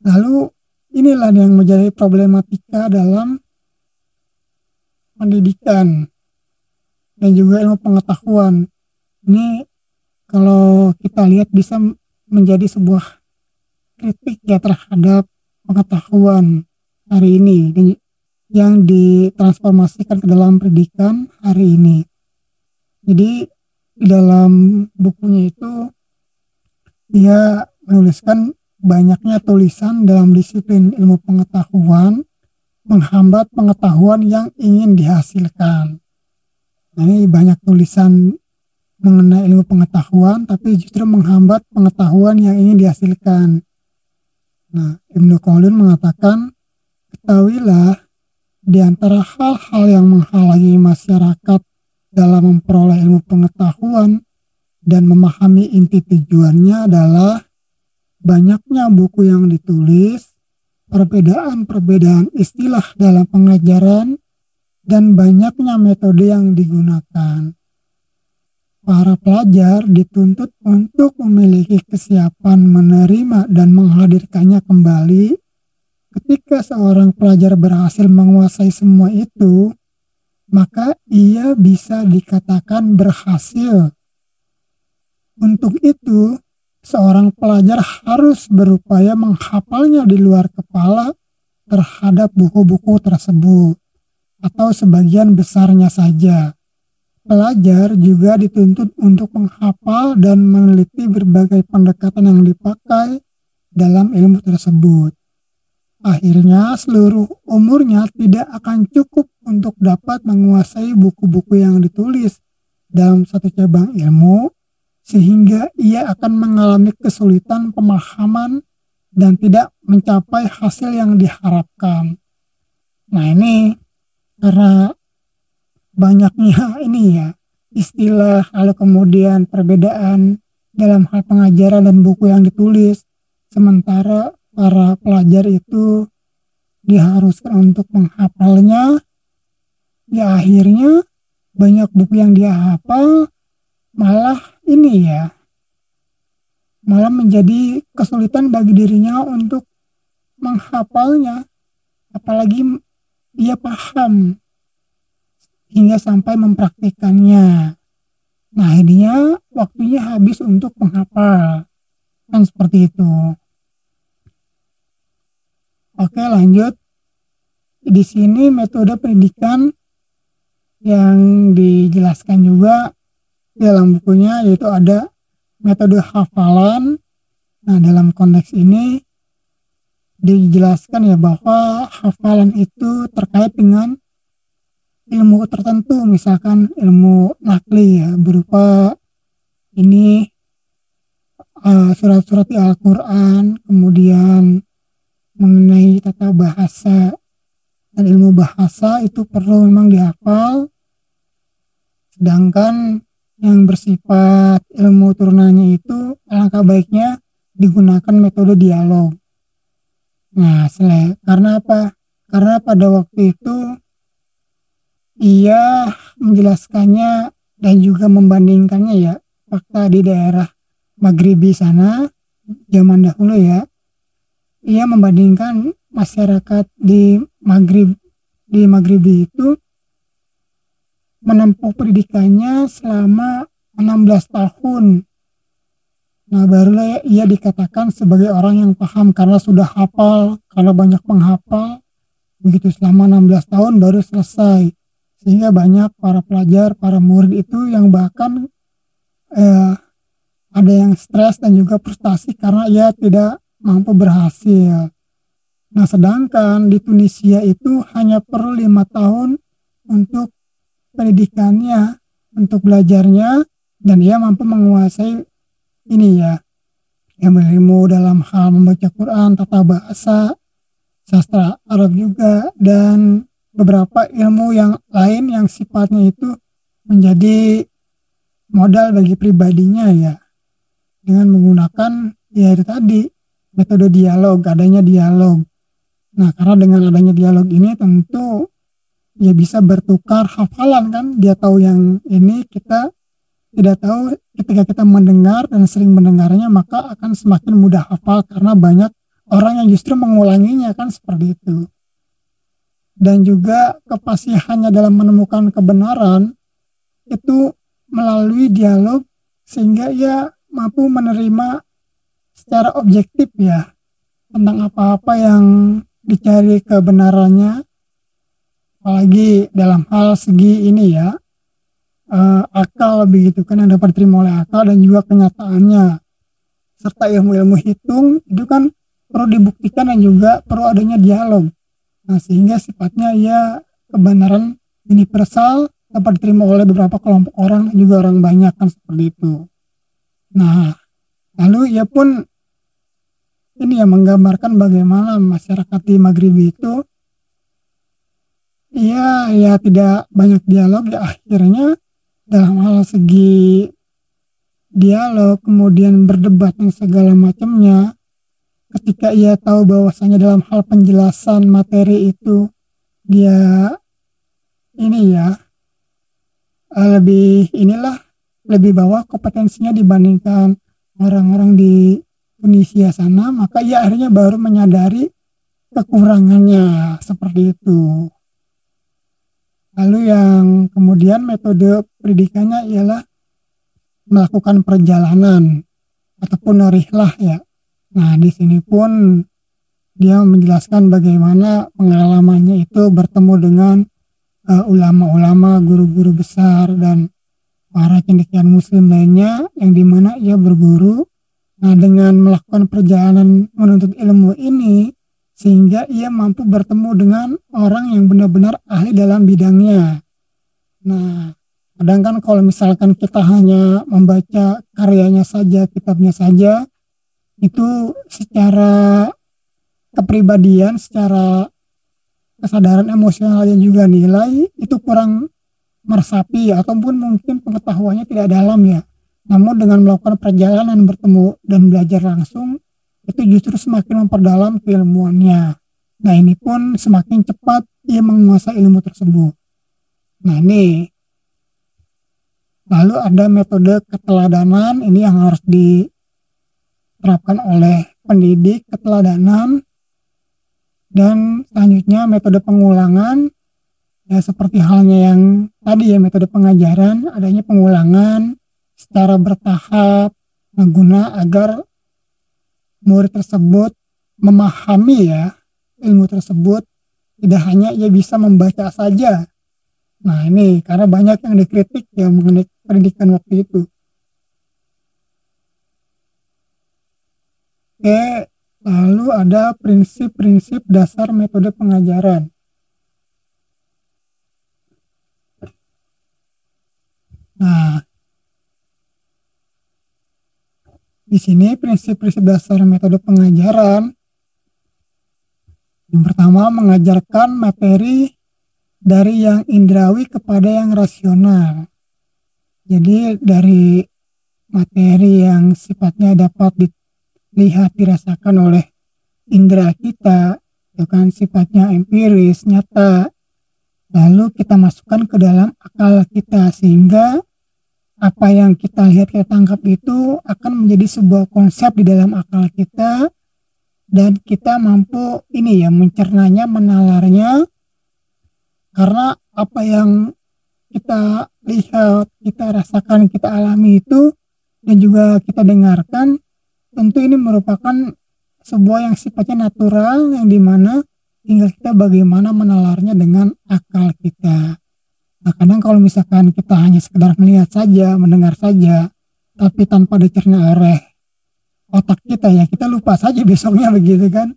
S1: Lalu inilah yang menjadi problematika dalam pendidikan dan juga ilmu pengetahuan. Ini kalau kita lihat bisa menjadi sebuah kritik ya terhadap pengetahuan hari ini yang ditransformasikan ke dalam pendidikan hari ini. Jadi di dalam bukunya itu dia menuliskan banyaknya tulisan dalam disiplin ilmu pengetahuan menghambat pengetahuan yang ingin dihasilkan. Nah, ini banyak tulisan mengenai ilmu pengetahuan tapi justru menghambat pengetahuan yang ingin dihasilkan. Nah, Ibnu Khaldun mengatakan, ketahuilah Di antara hal-hal yang menghalangi masyarakat dalam memperoleh ilmu pengetahuan dan memahami inti tujuannya adalah banyaknya buku yang ditulis, perbedaan-perbedaan istilah dalam pengajaran, dan banyaknya metode yang digunakan. Para pelajar dituntut untuk memiliki kesiapan menerima dan menghadirkannya kembali. Ketika seorang pelajar berhasil menguasai semua itu, maka ia bisa dikatakan berhasil. Untuk itu, seorang pelajar harus berupaya menghafalnya di luar kepala terhadap buku-buku tersebut, atau sebagian besarnya saja. Pelajar juga dituntut untuk menghafal dan meneliti berbagai pendekatan yang dipakai dalam ilmu tersebut. Akhirnya, seluruh umurnya tidak akan cukup untuk dapat menguasai buku-buku yang ditulis dalam satu cabang ilmu, sehingga ia akan mengalami kesulitan pemahaman dan tidak mencapai hasil yang diharapkan. Nah, ini karena banyaknya ini ya istilah, lalu kemudian perbedaan dalam hal pengajaran dan buku yang ditulis, sementara para pelajar itu diharuskan untuk menghafalnya. Ya akhirnya banyak buku yang dia hafal malah menjadi kesulitan bagi dirinya untuk menghafalnya, apalagi dia paham hingga sampai mempraktikkannya. Nah, akhirnya waktunya habis untuk menghafal. Kan seperti itu. Oke, lanjut. Di sini metode pendidikan yang dijelaskan juga dalam bukunya, yaitu ada metode hafalan. Nah, dalam konteks ini dijelaskan ya bahwa hafalan itu terkait dengan ilmu tertentu, misalkan ilmu nakli ya, berupa ini surat-surat di Al-Quran, kemudian mengenai tata bahasa dan ilmu bahasa itu perlu memang dihafal. Sedangkan yang bersifat ilmu turunannya itu alangkah baiknya digunakan metode dialog. Nah, karena apa? Karena pada waktu itu ia menjelaskannya dan juga membandingkannya ya, fakta di daerah Maghribi sana zaman dahulu ya. Ia membandingkan masyarakat di Maghribi itu menempuh pendidikannya selama 16 tahun. Nah, barulah ia dikatakan sebagai orang yang paham karena sudah hafal, karena banyak menghafal. Begitu selama 16 tahun baru selesai. Sehingga banyak para pelajar, para murid itu yang bahkan ada yang stres dan juga frustasi karena ia tidak mampu berhasil. Nah, sedangkan di Tunisia itu hanya perlu 5 tahun untuk pendidikannya, untuk belajarnya, dan ia mampu menguasai ini ya, yang berilmu dalam hal membaca Quran, tata bahasa, sastra Arab juga, dan beberapa ilmu yang lain yang sifatnya itu menjadi modal bagi pribadinya ya, dengan menggunakan ya itu tadi metode dialog, adanya dialog. Nah, karena dengan adanya dialog ini tentu ya bisa bertukar hafalan kan, dia tahu yang ini, kita tidak tahu. Ketika kita mendengar dan sering mendengarnya, maka akan semakin mudah hafal karena banyak orang yang justru mengulanginya, kan seperti itu. Dan juga kepasihannya dalam menemukan kebenaran itu melalui dialog, sehingga ia mampu menerima secara objektif ya tentang apa-apa yang dicari kebenarannya, apalagi dalam hal segi ini ya, akal begitu kan, yang dapat diterima oleh akal, dan juga kenyataannya serta ilmu-ilmu hitung itu kan perlu dibuktikan dan juga perlu adanya dialog. Nah, sehingga sifatnya ya kebenaran universal, dapat diterima oleh beberapa kelompok orang dan juga orang banyak, kan seperti itu. Nah, lalu ia pun ini yang menggambarkan bagaimana masyarakat di Maghribi itu Iya, ya tidak banyak dialog ya akhirnya dalam hal segi dialog kemudian berdebat dan segala macamnya, ketika ia tahu bahwasanya dalam hal penjelasan materi itu dia ini ya lebih inilah lebih bawah kompetensinya dibandingkan orang-orang di Tunisia sana, maka ia akhirnya baru menyadari kekurangannya seperti itu. Lalu yang kemudian metode pendidikannya ialah melakukan perjalanan ataupun rihlah ya. Nah, di sini pun dia menjelaskan bagaimana pengalamannya itu bertemu dengan ulama-ulama, guru-guru besar dan para cendekiawan muslim lainnya yang dimana ia berguru. Nah, dengan melakukan perjalanan menuntut ilmu ini sehingga ia mampu bertemu dengan orang yang benar-benar ahli dalam bidangnya. Nah, kadang kan kalau misalkan kita hanya membaca karyanya saja, kitabnya saja, itu secara kepribadian, secara kesadaran emosional dan juga nilai itu kurang meresapi ataupun mungkin pengetahuannya tidak dalam ya. Namun dengan melakukan perjalanan bertemu dan belajar langsung itu justru semakin memperdalam keilmuannya. Nah, ini pun semakin cepat ia menguasai ilmu tersebut. Nah, ini lalu ada metode keteladanan, ini yang harus diterapkan oleh pendidik, keteladanan. Dan selanjutnya metode pengulangan, ya seperti halnya yang tadi ya metode pengajaran, adanya pengulangan secara bertahap guna agar murid tersebut memahami ya ilmu tersebut, tidak hanya ia bisa membaca saja. Nah, ini karena banyak yang dikritik ya mengenai pendidikan waktu itu. Oke, lalu ada prinsip-prinsip dasar metode pengajaran. Nah, di sini prinsip-prinsip dasar metode pengajaran. Yang pertama, mengajarkan materi dari yang indrawi kepada yang rasional. Jadi dari materi yang sifatnya dapat dilihat, dirasakan oleh indera kita, itu kan sifatnya empiris, nyata, lalu kita masukkan ke dalam akal kita sehingga apa yang kita lihat, kita tangkap itu akan menjadi sebuah konsep di dalam akal kita dan kita mampu ini ya mencernanya, menalarnya, karena apa yang kita lihat, kita rasakan, kita alami itu dan juga kita dengarkan tentu ini merupakan sebuah yang sifatnya natural yang dimana tinggal kita bagaimana menalarnya dengan akal kita. Nah, kadang kalau misalkan kita hanya sekedar melihat saja, mendengar saja, tapi tanpa dicerna oleh otak kita ya, kita lupa saja besoknya begitu kan.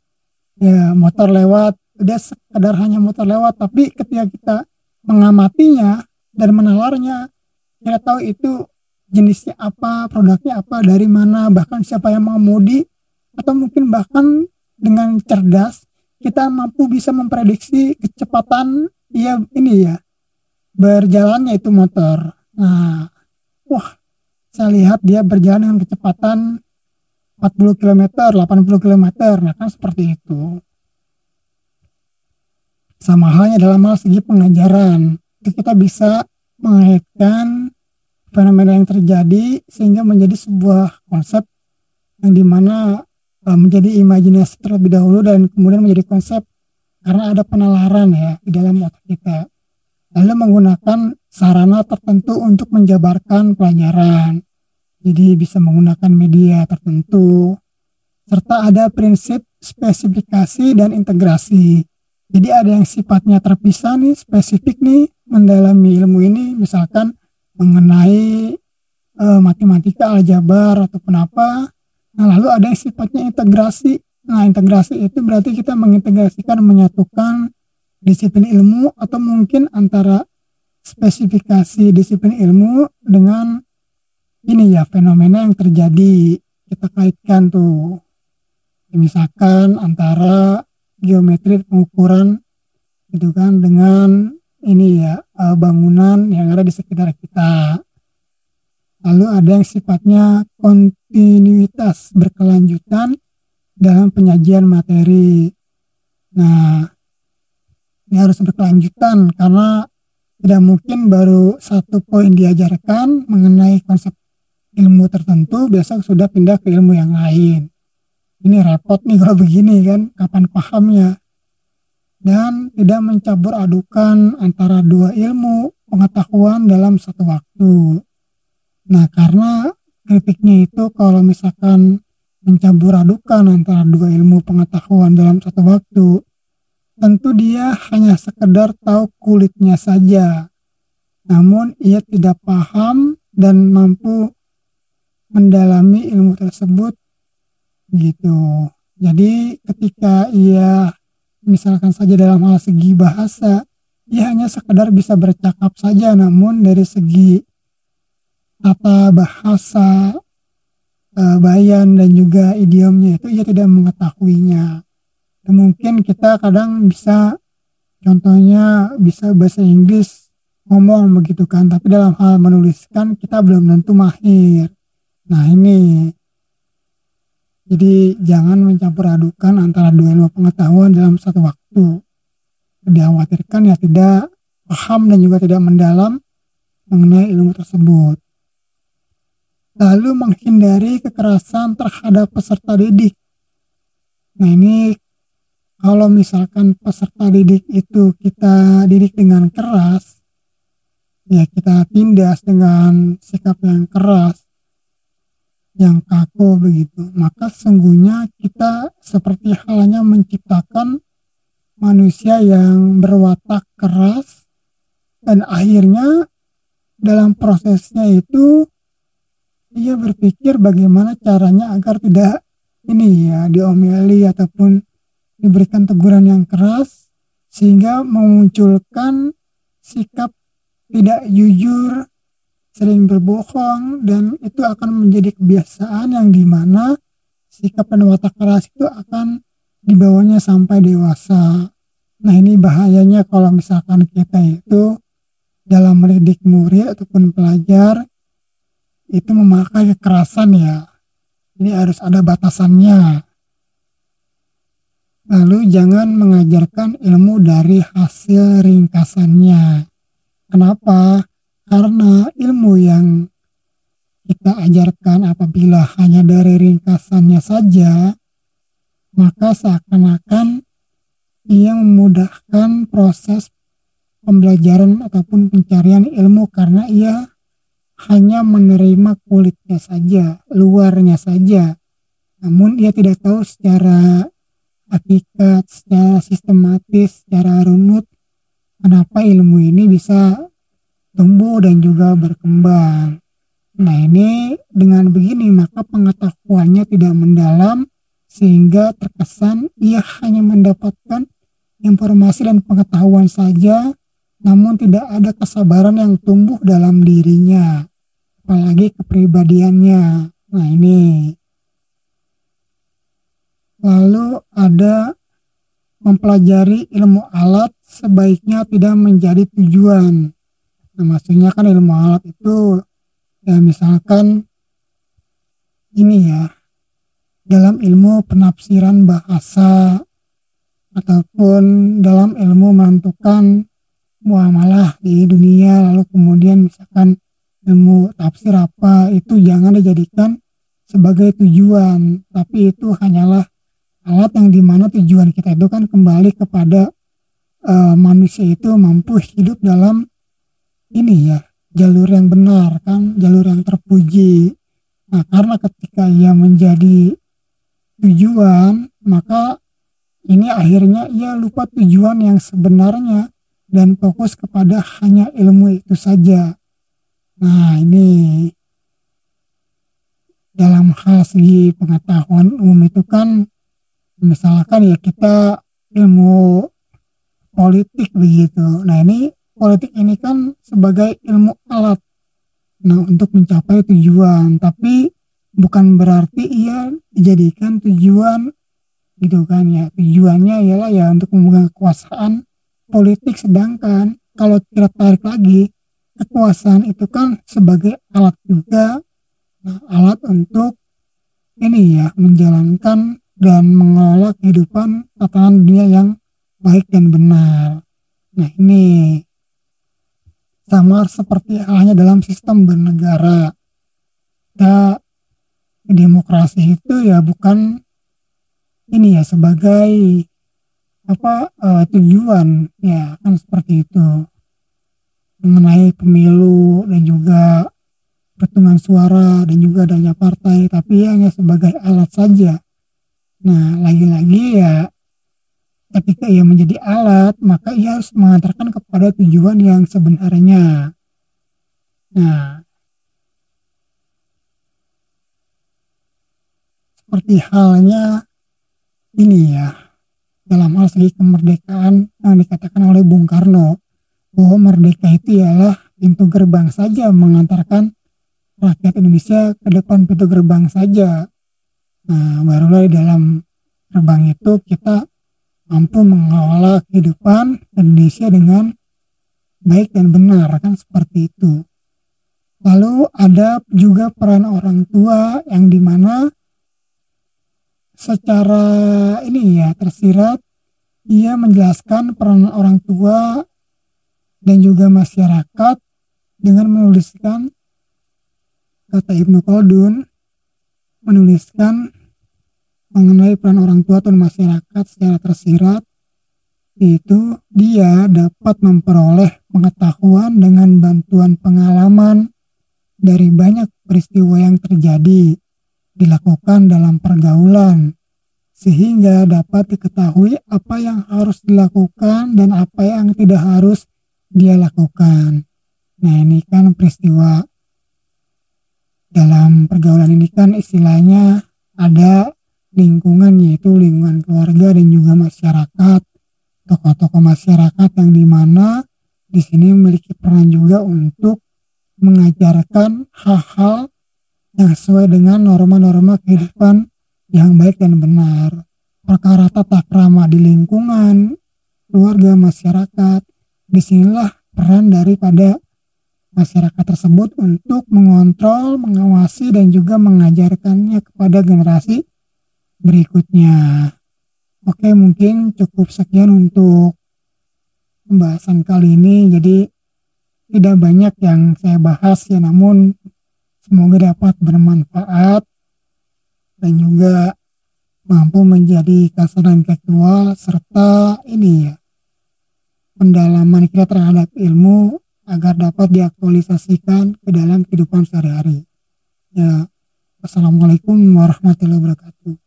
S1: Ya, motor lewat, udah sekedar hanya motor lewat, tapi ketika kita mengamatinya dan menalarnya, kita tahu itu jenisnya apa, produknya apa, dari mana, bahkan siapa yang mengemudi, atau mungkin bahkan dengan cerdas, kita mampu bisa memprediksi kecepatan ini ya, berjalannya itu motor. Nah, wah, saya lihat dia berjalan dengan kecepatan 40 km, 80 km. Nah, kan seperti itu. Sama halnya dalam hal segi pengajaran. Itu kita bisa mengaitkan fenomena yang terjadi sehingga menjadi sebuah konsep yang dimana menjadi imajinasi terlebih dahulu dan kemudian menjadi konsep karena ada penalaran ya di dalam otak kita. Lalu menggunakan sarana tertentu untuk menjabarkan pelajaran. Jadi bisa menggunakan media tertentu. Serta ada prinsip spesifikasi dan integrasi. Jadi ada yang sifatnya terpisah nih, spesifik nih, mendalami ilmu ini. Misalkan mengenai matematika, aljabar, ataupun apa. Nah, lalu ada yang sifatnya integrasi. Nah, integrasi itu berarti kita mengintegrasikan, menyatukan disiplin ilmu atau mungkin antara spesifikasi disiplin ilmu dengan ini ya fenomena yang terjadi, kita kaitkan tuh misalkan antara geometri pengukuran gitu kan, dengan ini ya, bangunan yang ada di sekitar kita. Lalu ada yang sifatnya kontinuitas berkelanjutan dalam penyajian materi. Nah, ini harus berkelanjutan karena tidak mungkin baru satu poin diajarkan mengenai konsep ilmu tertentu, besok sudah pindah ke ilmu yang lain. Ini repot nih kalau begini kan, kapan pahamnya? Dan tidak mencampur adukan antara dua ilmu pengetahuan dalam satu waktu. Nah, karena kritiknya itu kalau misalkan mencampur adukan antara dua ilmu pengetahuan dalam satu waktu, tentu dia hanya sekedar tahu kulitnya saja. Namun ia tidak paham dan mampu mendalami ilmu tersebut gitu. Jadi ketika ia misalkan saja dalam hal segi bahasa, ia hanya sekedar bisa bercakap saja, namun dari segi tata bahasa, bayan dan juga idiomnya itu ia tidak mengetahuinya. Dan mungkin kita kadang bisa, contohnya bisa bahasa Inggris ngomong begitu kan, tapi dalam hal menuliskan kita belum tentu mahir. Nah ini, jadi jangan mencampur adukan antara dua ilmu pengetahuan dalam satu waktu. Dikhawatirkan ya tidak paham dan juga tidak mendalam mengenai ilmu tersebut. Lalu menghindari kekerasan terhadap peserta didik. Nah ini kalau misalkan peserta didik itu kita didik dengan keras, ya kita tindas dengan sikap yang keras, yang kaku begitu, maka sesungguhnya kita seperti halnya menciptakan manusia yang berwatak keras, dan akhirnya dalam prosesnya itu ia berpikir bagaimana caranya agar tidak ini ya diomeli ataupun diberikan teguran yang keras, sehingga memunculkan sikap tidak jujur, sering berbohong, dan itu akan menjadi kebiasaan yang dimana sikap dan watak keras itu akan dibawanya sampai dewasa. Nah ini bahayanya kalau misalkan kita itu dalam mendidik murid ataupun pelajar itu memakai kekerasan ya. Ini harus ada batasannya. Lalu jangan mengajarkan ilmu dari hasil ringkasannya. Kenapa? Karena ilmu yang kita ajarkan apabila hanya dari ringkasannya saja, maka seakan-akan ia memudahkan proses pembelajaran ataupun pencarian ilmu karena ia hanya menerima kulitnya saja, luarnya saja. Namun ia tidak tahu secara hakikat, secara sistematis, secara runut, kenapa ilmu ini bisa tumbuh dan juga berkembang. Nah ini dengan begini maka pengetahuannya tidak mendalam, sehingga terkesan ia hanya mendapatkan informasi dan pengetahuan saja, namun tidak ada kesabaran yang tumbuh dalam dirinya, apalagi kepribadiannya. Nah ini. Lalu ada mempelajari ilmu alat sebaiknya tidak menjadi tujuan. Nah, maksudnya kan ilmu alat itu ya misalkan ini ya, dalam ilmu penafsiran bahasa ataupun dalam ilmu menentukan muamalah di dunia, lalu kemudian misalkan ilmu tafsir apa, itu jangan dijadikan sebagai tujuan, tapi itu hanyalah alat yang dimana tujuan kita itu kan kembali kepada manusia itu mampu hidup dalam ini ya, jalur yang benar kan, jalur yang terpuji. Nah karena ketika ia menjadi tujuan, maka ini akhirnya ia lupa tujuan yang sebenarnya dan fokus kepada hanya ilmu itu saja. Nah ini dalam hal segi pengetahuan umum itu kan, misalkan ya kita ilmu politik begitu. Nah ini politik ini kan sebagai ilmu alat, nah untuk mencapai tujuan, tapi bukan berarti ia dijadikan tujuan gitu kan ya. Tujuannya ialah ya untuk memegang kekuasaan politik. Sedangkan kalau kita tarik lagi, kekuasaan itu kan sebagai alat juga, nah, alat untuk ini ya, menjalankan dan mengelola kehidupan tatanan dunia yang baik dan benar. Nah, ini sama seperti halnya dalam sistem bernegara. Kita demokrasi itu ya bukan ini ya sebagai tujuan, ya kan seperti itu. Mengenai pemilu dan juga perhitungan suara dan juga adanya partai, tapi hanya sebagai alat saja. Nah, lagi-lagi ya ketika ia menjadi alat, maka ia harus mengantarkan kepada tujuan yang sebenarnya. Nah, seperti halnya ini ya, dalam hal segi kemerdekaan yang dikatakan oleh Bung Karno, bahwa merdeka itu ialah pintu gerbang saja, mengantarkan rakyat Indonesia ke depan pintu gerbang saja. Nah, barulah di dalam gerbang itu kita mampu mengelola kehidupan Indonesia dengan baik dan benar, kan seperti itu. Lalu ada juga peran orang tua yang dimana secara ini ya tersirat ia menjelaskan peran orang tua dan juga masyarakat dengan menuliskan, kata Ibnu Khaldun, menuliskan mengenai peran orang tua dan masyarakat secara tersirat, yaitu dia dapat memperoleh pengetahuan dengan bantuan pengalaman dari banyak peristiwa yang terjadi dilakukan dalam pergaulan, sehingga dapat diketahui apa yang harus dilakukan dan apa yang tidak harus dia lakukan. Nah, ini kan peristiwa dalam pergaulan ini kan istilahnya ada lingkungan, yaitu lingkungan keluarga dan juga masyarakat, tokoh-tokoh masyarakat yang dimana di sini memiliki peran juga untuk mengajarkan hal-hal yang sesuai dengan norma-norma kehidupan yang baik dan benar. Perkara tata krama di lingkungan, keluarga, masyarakat, disinilah peran daripada masyarakat tersebut untuk mengontrol, mengawasi, dan juga mengajarkannya kepada generasi berikutnya. Oke, mungkin cukup sekian untuk pembahasan kali ini. Jadi tidak banyak yang saya bahas ya, namun semoga dapat bermanfaat dan juga mampu menjadi kasaran intelektual serta ini ya, pendalaman kita terhadap ilmu agar dapat diaktualisasikan ke dalam kehidupan sehari-hari. Ya, wassalamualaikum warahmatullahi wabarakatuh.